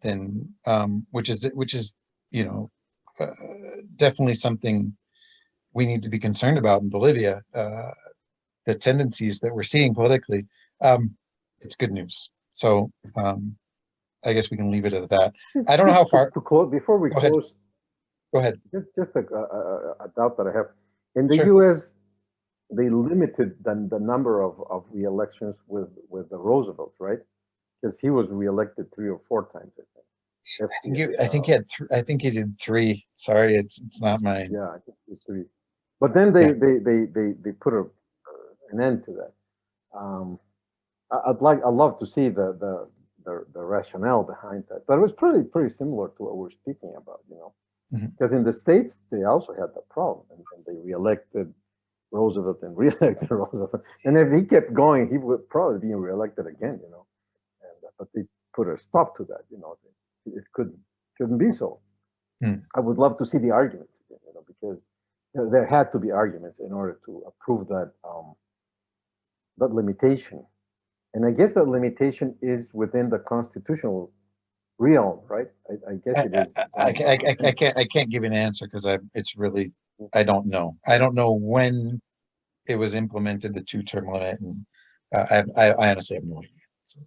then which is definitely something we need to be concerned about in Bolivia. The tendencies that we're seeing politically, it's good news. So I guess we can leave it at that. I don't know how far to close before we close. Go ahead. Just a doubt that I have. In the U.S., they limited the number of re-elections with the Roosevelt, right? Because he was re-elected 3 or 4 times, I think. I think he had. I think he did 3. Sorry, it's not mine. Yeah, I think it's 3. But then they put an end to that. I'd love to see the rationale behind that, but it was pretty similar to what we're speaking about, because in the States they also had that problem, and they re-elected Roosevelt and re-elected Roosevelt, and if he kept going, he would probably be re-elected again, but they put a stop to that, it couldn't be so. I would love to see the arguments, because there had to be arguments in order to approve that limitation. And I guess that limitation is within the constitutional realm, right? I guess it is. I can't give you an answer because it's really, I don't know. I don't know when it was implemented, the 2-term limit, and I honestly have no idea. So,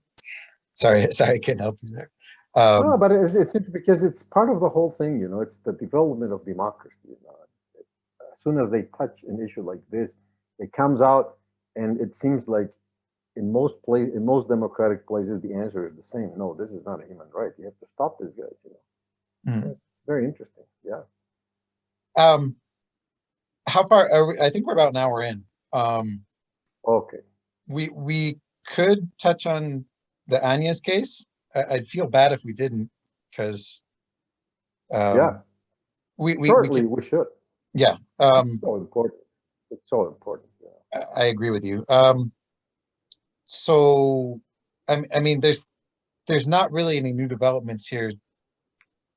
sorry, I can't help you there. No, but it's because it's part of the whole thing, it's the development of democracy. As soon as they touch an issue like this, it comes out, and it seems like in most democratic places, the answer is the same. No, this is not a human right. You have to stop this guy. It's very interesting. Yeah. How far are we? I think we're about an hour in. Okay. We could touch on the Añez case. I'd feel bad if we didn't, because we should. Yeah. It's so important. It's so important. Yeah. I agree with you. So I mean, there's there's not really any new developments here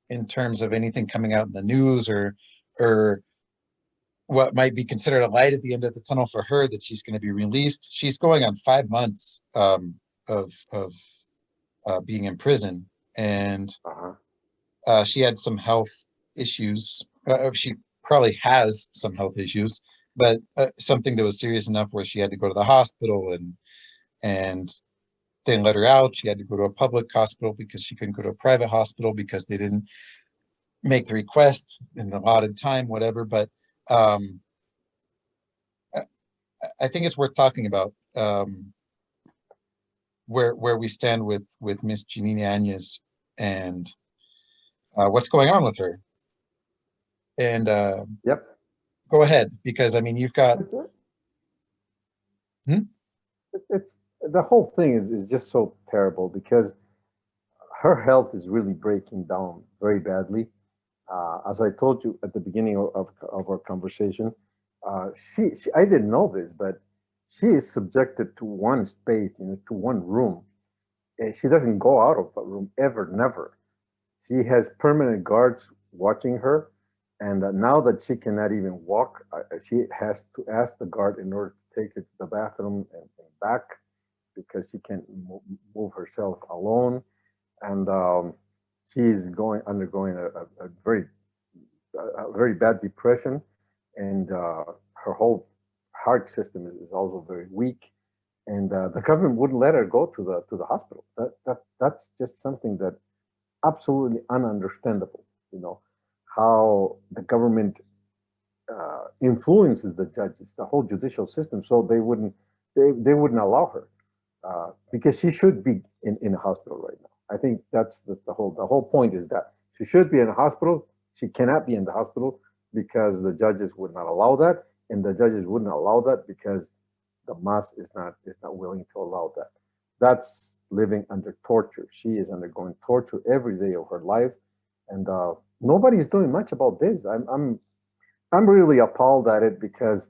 in terms of anything coming out in the news or what might be considered a light at the end of the tunnel for her, that she's going to be released. She's going on 5 months of being in prison, and she had some health issues. She probably has some health issues, but something that was serious enough where she had to go to the hospital, and they let her out. She had to go to a public hospital because she couldn't go to a private hospital because they didn't make the request in the allotted time, whatever. But I think it's worth talking about where we stand with Miss Jeanine Añez and what's going on with her. And Yep. Go ahead, because I mean, you've got. It's the whole thing is just so terrible because her health is really breaking down very badly. As I told you at the beginning of our conversation, I didn't know this, but she is subjected to one space, to one room. And she doesn't go out of the room ever, never. She has permanent guards watching her. And now that she cannot even walk, she has to ask the guard in order to take her to the bathroom and back because she can't move herself alone. And she's undergoing a very bad depression, and her whole heart system is also very weak. And the government wouldn't let her go to the hospital. That's just something that absolutely ununderstandable. How the government influences the judges, the whole judicial system, so they wouldn't allow her because she should be in a hospital right now. I think that's the whole point is that she should be in a hospital. She cannot be in the hospital because the judges would not allow that, and the judges wouldn't allow that because the MAS is not willing to allow that. That's living under torture. She is undergoing torture every day of her life, and nobody is doing much about this. I'm really appalled at it because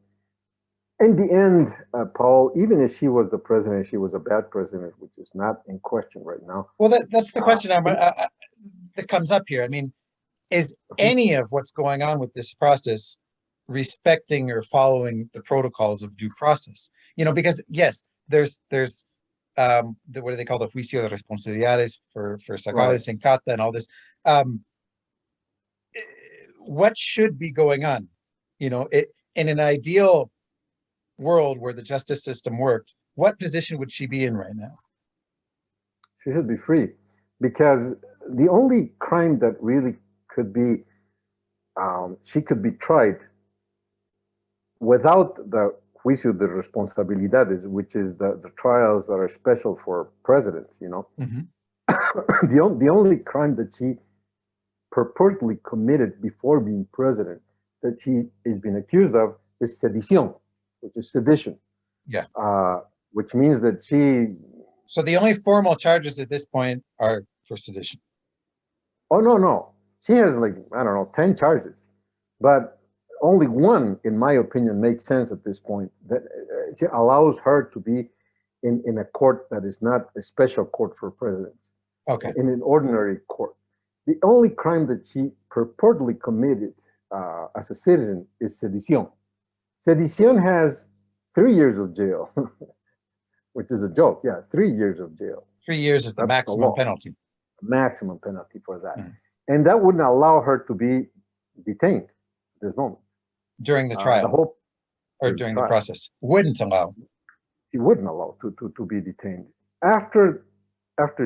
in the end, Paul, even if she was the president, she was a bad president, which is not in question right now. Well, that's the question that comes up here. I mean, is any of what's going on with this process respecting or following the protocols of due process? Because yes, there's what do they call the juicio de responsabilidades for sacales and cata and all this. What should be going on? In an ideal world where the justice system worked, what position would she be in right now? She should be free, because the only crime that really could be, she could be tried without the juicio de responsabilidades, which is the trials that are special for presidents. Mm-hmm. The only crime that she purportedly committed before being president that she is being accused of is sedición, which is sedition. Yeah. Which means that she. So the only formal charges at this point are for sedition. Oh, no. She has 10 charges, but only one, in my opinion, makes sense at this point. That she allows her to be in a court that is not a special court for presidents. Okay. In an ordinary court. The only crime that she purportedly committed as a citizen is sedición. Sedición has 3 years of jail, which is a joke. Yeah, 3 years of jail. 3 years is the maximum penalty. Maximum penalty for that. Mm. And that wouldn't allow her to be detained at this moment. During the trial? During the process? Wouldn't allow? She wouldn't allow to be detained. After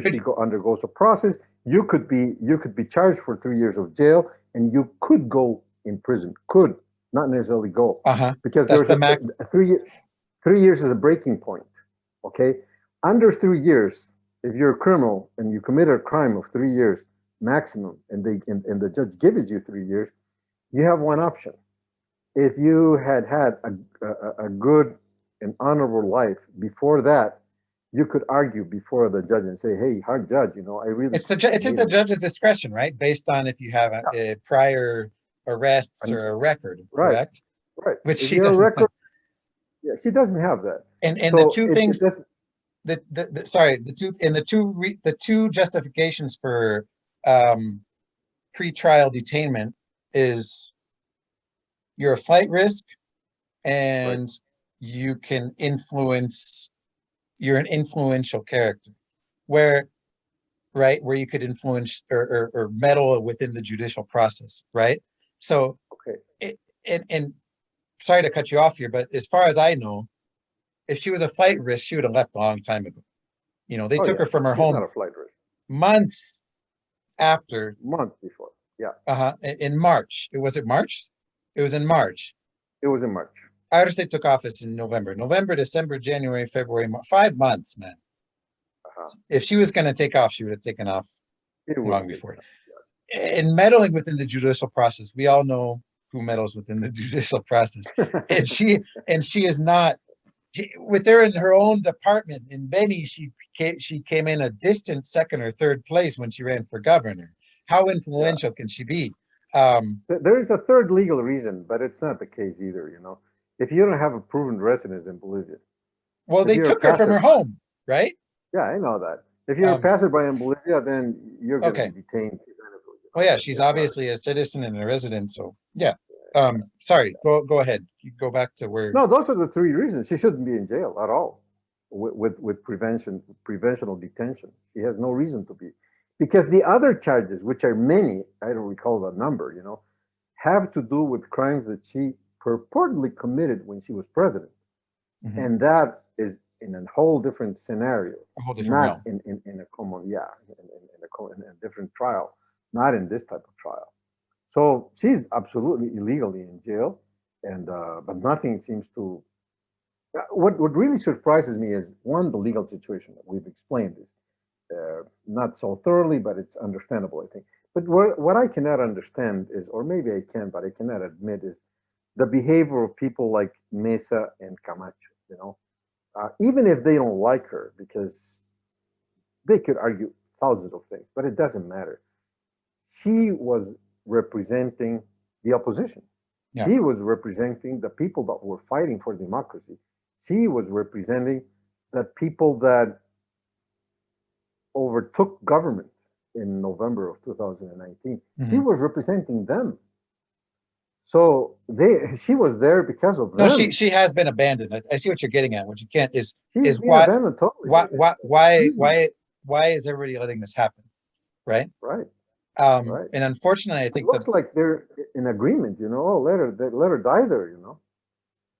she undergoes a process, you could be charged for 3 years of jail, and you could go in prison. Could not necessarily go, because that's the max. 3 years is a breaking point. Okay, under 3 years, if you're a criminal and you commit a crime of 3 years maximum, and the judge gives you 3 years, you have one option. If you had a good and honorable life before that, you could argue before the judge and say, "Hey, hard judge, I really." It's at the judge's discretion, right? Based on if you have a prior arrests or a record, correct? Right. Which she doesn't. Yeah, she doesn't have that. And so the two things. sorry, the two justifications for pretrial detainment is you're a flight risk and you can influence, you're an influential character, where where you could influence or meddle within the judicial process, right? So and sorry to cut you off here, but as far as I know, if she was a flight risk, she would have left a long time ago. You know, they took her from her home not a flight risk. months after. Months before, yeah. In March. Was it March? It was in March. It was in March. Arce took office in November. November, December, January, February, 5 months, man. If she was going to take off, she would have taken off long before. And meddling within the judicial process, we all know who meddles within the judicial process. and she is not, with her in her own department in Beni, she came in a distant second or third place when she ran for governor. How influential can she be? There is a third legal reason, but it's not the case either, you know. If you don't have a proven residence in Bolivia. Well, they took her from her home, right? Yeah, I know that. If you're a passerby in Bolivia, then you're going to be detained. Well, yeah, she's obviously a citizen and a resident, so yeah. Sorry, go ahead. You go back to where. No, those are the three reasons. She shouldn't be in jail at all with preventional detention. She has no reason to be. Because the other charges, which are many, I don't recall the number, you know, have to do with crimes that she purportedly committed when she was president. Mm-hmm. And that is in a whole different scenario. A whole different realm. in a common, in a different trial, not in this type of trial. So she's absolutely illegally in jail, and but nothing seems to. What really surprises me is, one, the legal situation that we've explained is not so thoroughly, but it's understandable, I think. But what I cannot understand is, or maybe I can, but I cannot admit, is the behavior of people like Mesa and Camacho. You know, even if they don't like her, because they could argue thousands of things, but it doesn't matter. She was representing the opposition. Yeah. She was representing the people that were fighting for democracy. She was representing the people that overtook government in November of 2019. Mm-hmm. She was representing them. So she was there because of them. No, she has been abandoned. I see what you're getting at. What you can't is why is everybody letting this happen, right? Right. Right. And unfortunately, I think it looks like they're in agreement. You know, oh, let her die there. You know,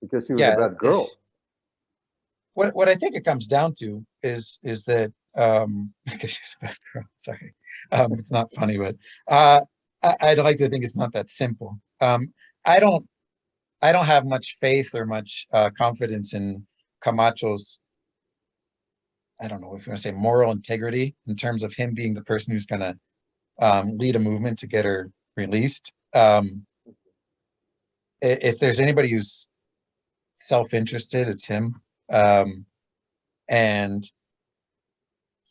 because she was a bad girl. What I think it comes down to is that because she's a bad girl. Sorry, it's not funny, but I'd like to think it's not that simple. I don't have much faith or much confidence in Camacho's, I don't know if you want to say moral integrity, in terms of him being the person who's going to lead a movement to get her released. If there's anybody who's self-interested, it's him. And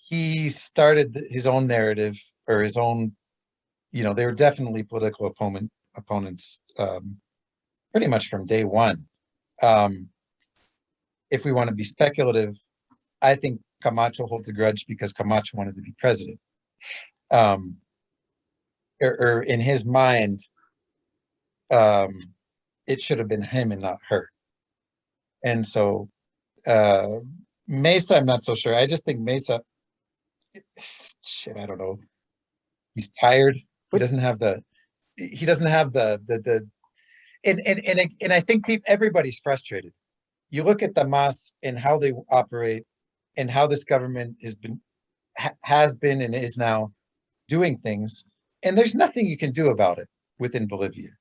he started his own narrative, or his own, you know, they were definitely political opponents pretty much from day one. If we want to be speculative, I think Camacho holds a grudge because Camacho wanted to be president. Or in his mind, it should have been him and not her. And so Mesa, I'm not so sure. I just think Mesa, shit, I don't know. He's tired. He doesn't have the and I think everybody's frustrated. You look at the MAS and how they operate, and how this government has been and is now doing things, and there's nothing you can do about it within Bolivia.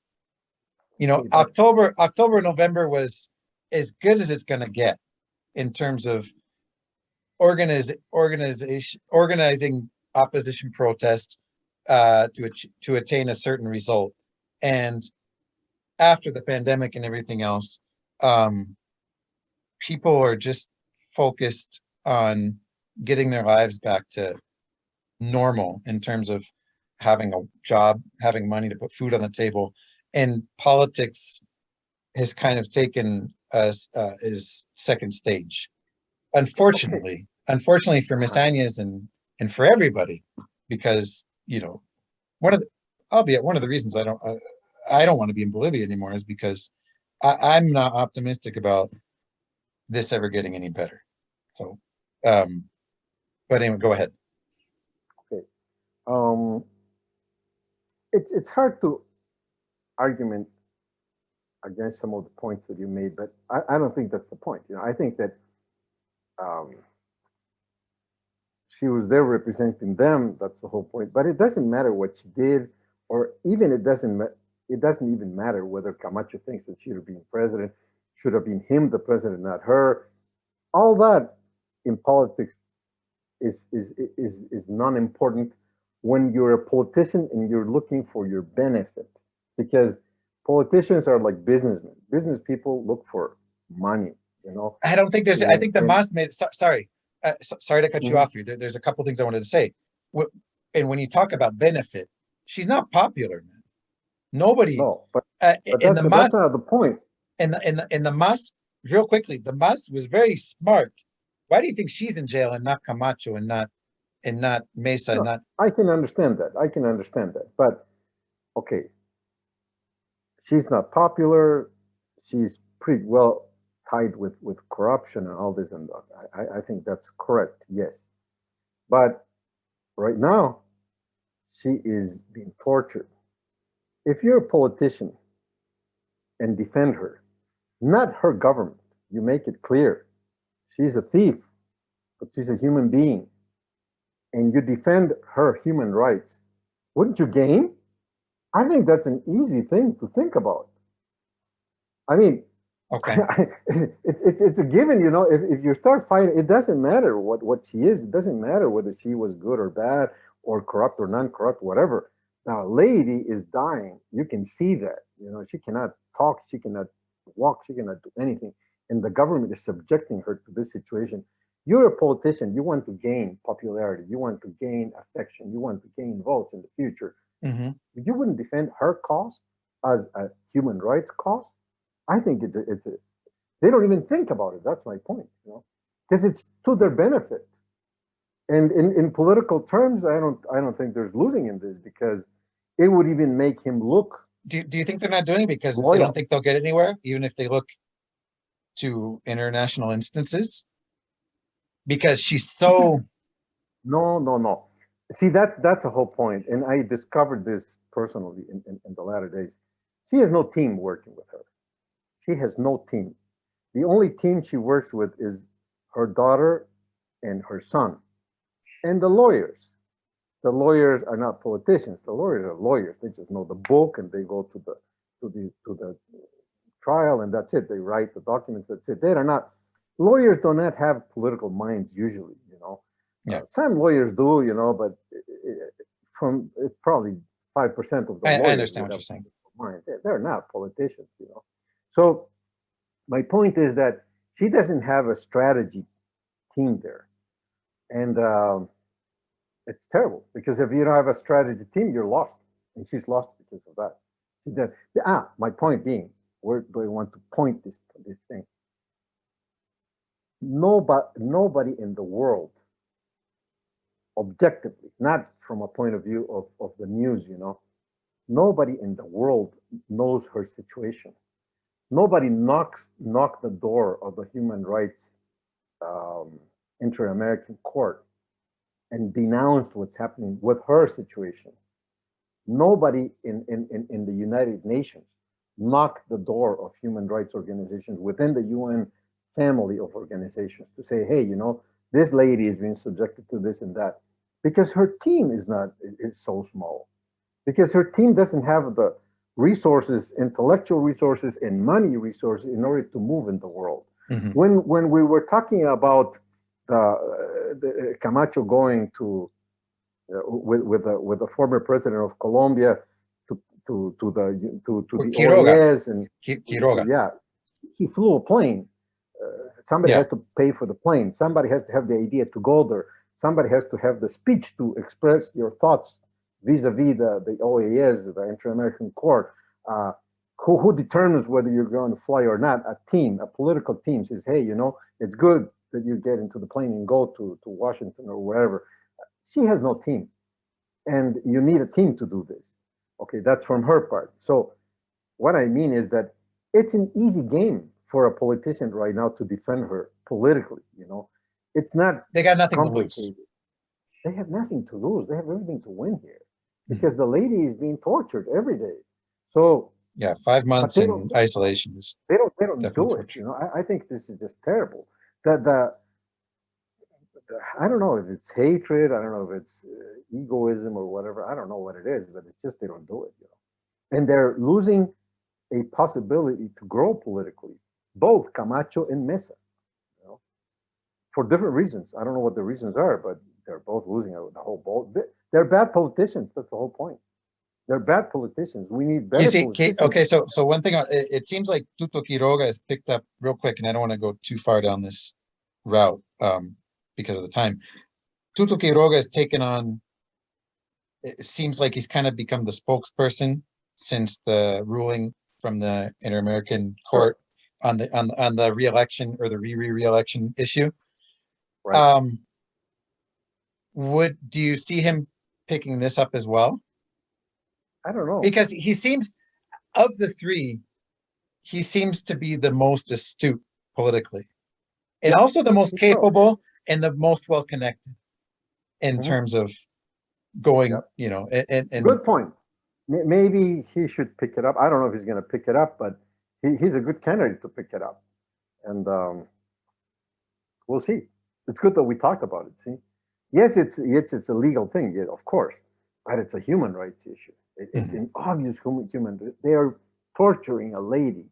You know, October, November was as good as it's going to get in terms of organizing opposition protest to attain a certain result. And after the pandemic and everything else, people are just focused on getting their lives back to normal in terms of having a job, having money to put food on the table. And politics has kind of taken us as second stage. Unfortunately, unfortunately for Miss Añez and for everybody, because albeit one of the reasons I don't want to be in Bolivia anymore is because I'm not optimistic about this ever getting any better. So, but anyway, go ahead. Okay. It's hard to argument against some of the points that you made, but I don't think that's the point. I think that she was there representing them. That's the whole point. But it doesn't matter what she did, or even it doesn't even matter whether Camacho thinks that she should have been president, should have been him the president, not her. All that in politics is non-important when you're a politician and you're looking for your benefit, because politicians are like businessmen. Business people look for money. I don't think there's. I think the Mas made. Sorry, sorry to cut you off here. There's a couple things I wanted to say. And when you talk about benefit, she's not popular, man. Nobody. No, but in the Mas, that's not the point. In the Mas, real quickly, the Mas was very smart. Why do you think she's in jail and not Camacho and not Mesa? No, I can understand that. But okay, she's not popular. She's pretty well tied with corruption and all this, and I think that's correct. Yes, but right now she is being tortured. If you're a politician and defend her, not her government, you make it clear she's a thief, but she's a human being, and you defend her human rights, wouldn't you gain? I think that's an easy thing to think about. I mean, okay, it's a given, if you start fighting, it doesn't matter what she is. It doesn't matter whether she was good or bad or corrupt or non-corrupt, whatever. Now, a lady is dying. You can see that. She cannot talk. She cannot walk. She cannot do anything. And the government is subjecting her to this situation. You're a politician. You want to gain popularity. You want to gain affection. You want to gain votes in the future. Mm-hmm. You wouldn't defend her cause as a human rights cause. I think they don't even think about it. That's my point, because it's to their benefit. And in political terms, I don't think there's losing in this, because it would even make him look. Do you think they're not doing it because loyal. They don't think they'll get anywhere, even if they look to international instances? Because she's so. No. See, that's the whole point. And I discovered this personally in the latter days. She has no team working with her. She has no team. The only team she works with is her daughter and her son, and the lawyers. The lawyers are not politicians. The lawyers are lawyers. They just know the book, and they go to the trial, and that's it. They write the documents. That's it. They are not. Lawyers do not have political minds usually. Yeah. Some lawyers do, but it's probably 5% of the lawyers. I understand what you're saying. Mind. They're not politicians. So my point is that she doesn't have a strategy team there, and it's terrible, because if you don't have a strategy team, you're lost, and she's lost because of that. She does. My point being, where do I want to point this thing? Nobody in the world, objectively, not from a point of view of the news, nobody in the world knows her situation. Nobody knocked the door of the Human Rights Interamerican Court and denounced what's happening with her situation. Nobody in the United Nations knocked the door of human rights organizations within the UN family of organizations to say, hey, this lady is being subjected to this and that, because her team is so small, because her team doesn't have the resources, intellectual resources, and money resources in order to move in the world. Mm-hmm. When we were talking about the Camacho going to with the former president of Colombia to the OAS and Quiroga. Yeah, he flew a plane. Somebody has to pay for the plane. Somebody has to have the idea to go there. Somebody has to have the speech to express your thoughts vis-a-vis the OAS, the Interamerican Court. Who determines whether you're going to fly or not? A team, a political team says, hey, it's good that you get into the plane and go to Washington or wherever. She has no team, and you need a team to do this. Okay, that's from her part. So what I mean is that it's an easy game for a politician right now to defend her politically. It's not They got nothing to lose. complicated. They have nothing to lose. They have everything to win here because the lady is being tortured every day. So yeah, 5 months they in don't- isolation is they don't definitely do it. torture. I think this is just terrible. The I don't know if it's hatred. I don't know if it's egoism or whatever. I don't know what it is, but it's just they don't do it. And they're losing a possibility to grow politically. Both Camacho and Mesa, for different reasons. I don't know what the reasons are, but they're both losing the whole ball. They're bad politicians. That's the whole point. They're bad politicians. We need better You see, politicians. okay, so one thing, it seems like Tuto Quiroga is picked up real quick, and I don't want to go too far down this route because of the time. Tuto Quiroga has taken on, it seems like he's kind of become the spokesperson since the ruling from the Interamerican Court on the re-election or the re-election issue. Right. Do you see him picking this up as well? I don't know. Because he seems, of the three, he seems to be the most astute politically, and also the most capable and the most well connected in terms of going, and good point. Maybe he should pick it up. I don't know if he's going to pick it up, but he's a good candidate to pick it up, and we'll see. It's good that we talked about it. See, yes, it's a legal thing, yeah, of course, but it's a human rights issue. It's an obvious human. They are torturing a lady,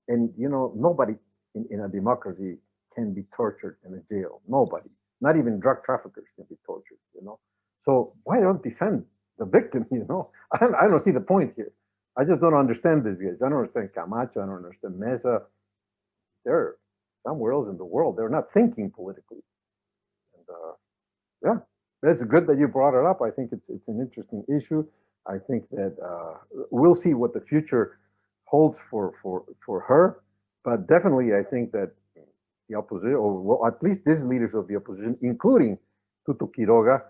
and nobody in a democracy can be tortured in a jail. Nobody, not even drug traffickers, can be tortured. So why don't defend the victim? I don't see the point here. I just don't understand these guys. I don't understand Camacho. I don't understand Mesa. They're somewhere else in the world. They're not thinking politically. And it's good that you brought it up. I think it's an interesting issue. I think that we'll see what the future holds for her. But definitely, I think that the opposition, or well, at least these leaders of the opposition, including Tuto Quiroga,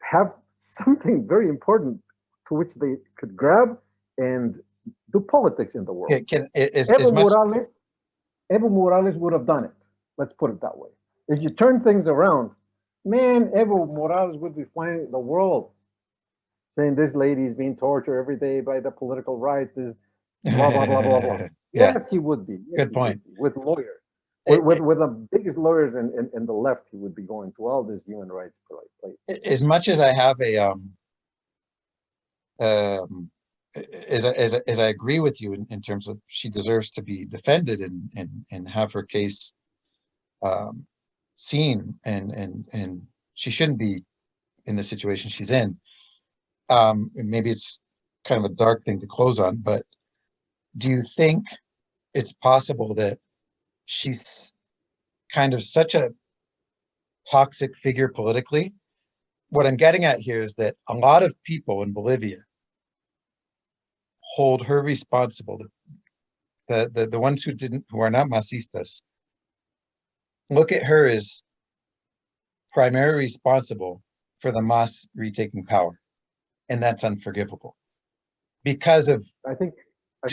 have something very important to which they could grab and do politics in the world. Evo Morales would have done it. Let's put it that way. If you turn things around, man, Evo Morales would be flying the world, saying this lady is being tortured every day by the political right. This blah blah blah blah blah. Yeah. Yes, he would be. Yes, good point. With lawyers. With the biggest lawyers in the left, he would be going to all this human rights place. As much as I have as I agree with you in terms of she deserves to be defended and have her case seen, and she shouldn't be in the situation she's in. Maybe it's kind of a dark thing to close on, but do you think it's possible that she's kind of such a toxic figure politically? What I'm getting at here is that a lot of people in Bolivia hold her responsible. The ones who are not masistas look at her as primarily responsible for the Mas retaking power, and that's unforgivable because of I think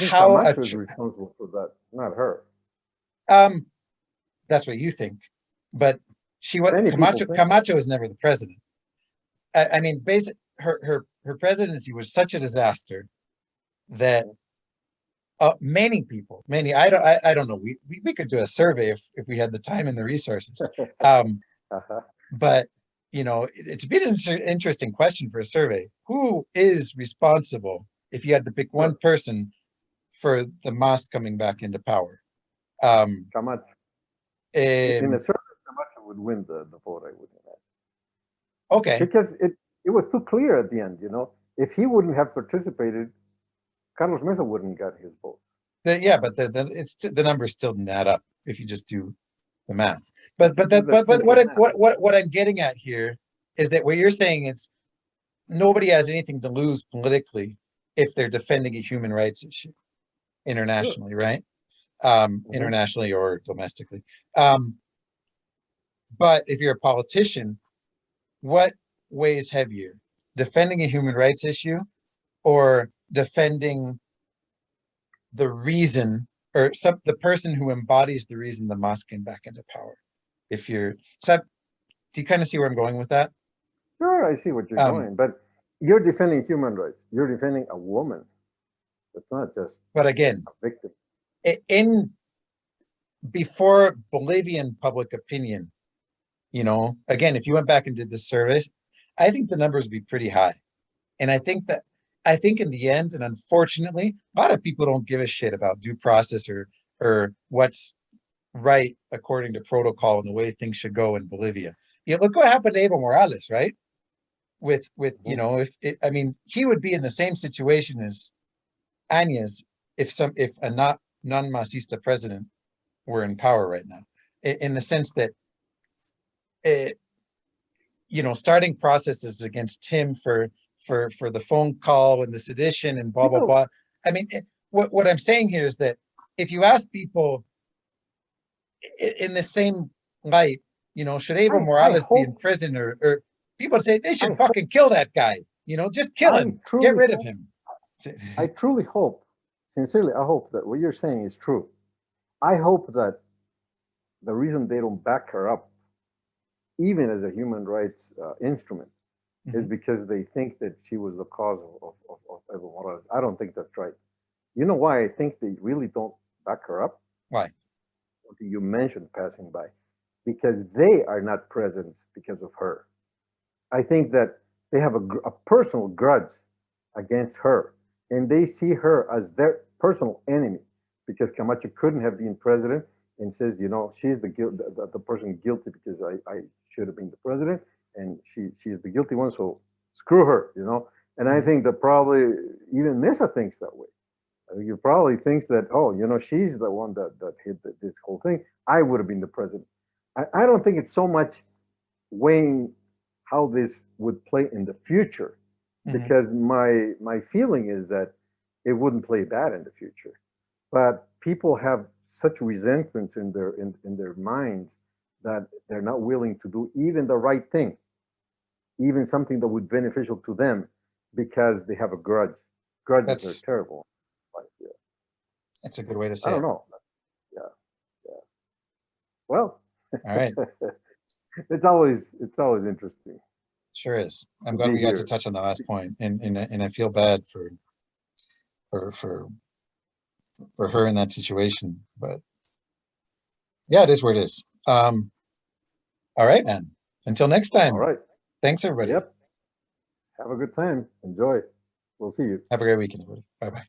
how Camacho is responsible for that, not her. That's what you think, but Camacho was never the president. I mean, her presidency was such a disaster that many people, I don't know, we could do a survey if we had the time and the resources. But it's been an interesting question for a survey. Who is responsible if you had to pick one person for the Mas coming back into power? Camacho. In a survey, Camacho would win the vote, I would imagine. Okay. Because it was too clear at the end, If he wouldn't have participated, Carlos Mesa wouldn't got his vote. Yeah, but the numbers still didn't add up if you just do the math. But what I'm getting at here is that what you're saying is nobody has anything to lose politically if they're defending a human rights issue internationally, right? Internationally or domestically. But if you're a politician, what weighs heavier? Defending a human rights issue or defending the reason or the person who embodies the reason the Mas came back into power? If you're, so do you kind of see where I'm going with that? Sure, I see what you're Um, going, but you're defending human rights. You're defending a woman. It's not just but again, a victim. in before Bolivian public opinion, again, if you went back and did this survey, I think the numbers would be pretty high. And I think in the end, and unfortunately, a lot of people don't give a shit about due process or what's right according to protocol and the way things should go in Bolivia. Look what happened to Evo Morales, right? With I mean, he would be in the same situation as Añez if a not non-Masista president were in power right now, in the sense that starting processes against him for the phone call and the sedition and blah blah blah. I mean, what I'm saying here is that if you ask people in the same light, should Evo Morales be in prison or people say they should fucking kill that guy, just kill him, get rid of him. I truly hope, sincerely, I hope that what you're saying is true. I hope that the reason they don't back her up, even as a human rights instrument, is because they think that she was the cause of Evo Morales. I don't think that's right. You know why I think they really don't back her up? Why? You mentioned passing by. Because they are not present because of her. I think that they have a personal grudge against her, and they see her as their personal enemy because Camacho couldn't have been president and says, she's the person guilty because I should have been the president, and she's the guilty one, so screw her, And I think that probably even Mesa thinks that way. I think he probably thinks that, she's the one that hit this whole thing. I would have been the president. I don't think it's so much weighing how this would play in the future, because my feeling is that it wouldn't play bad in the future. But people have such resentment in their minds that they're not willing to do even the right thing, even something that would be beneficial to them, because they have a grudge. Grudges are terrible. Yeah. That's a good way to say it. I don't know. Yeah. Well. All right. It's always interesting. Sure is. I'm glad we got to touch on the last point, and I feel bad for her in that situation. But yeah, it is where it is. All right, man. Until next time. All right. Thanks, everybody. Yep. Have a good time. Enjoy. We'll see you. Have a great weekend, everybody. Bye-bye.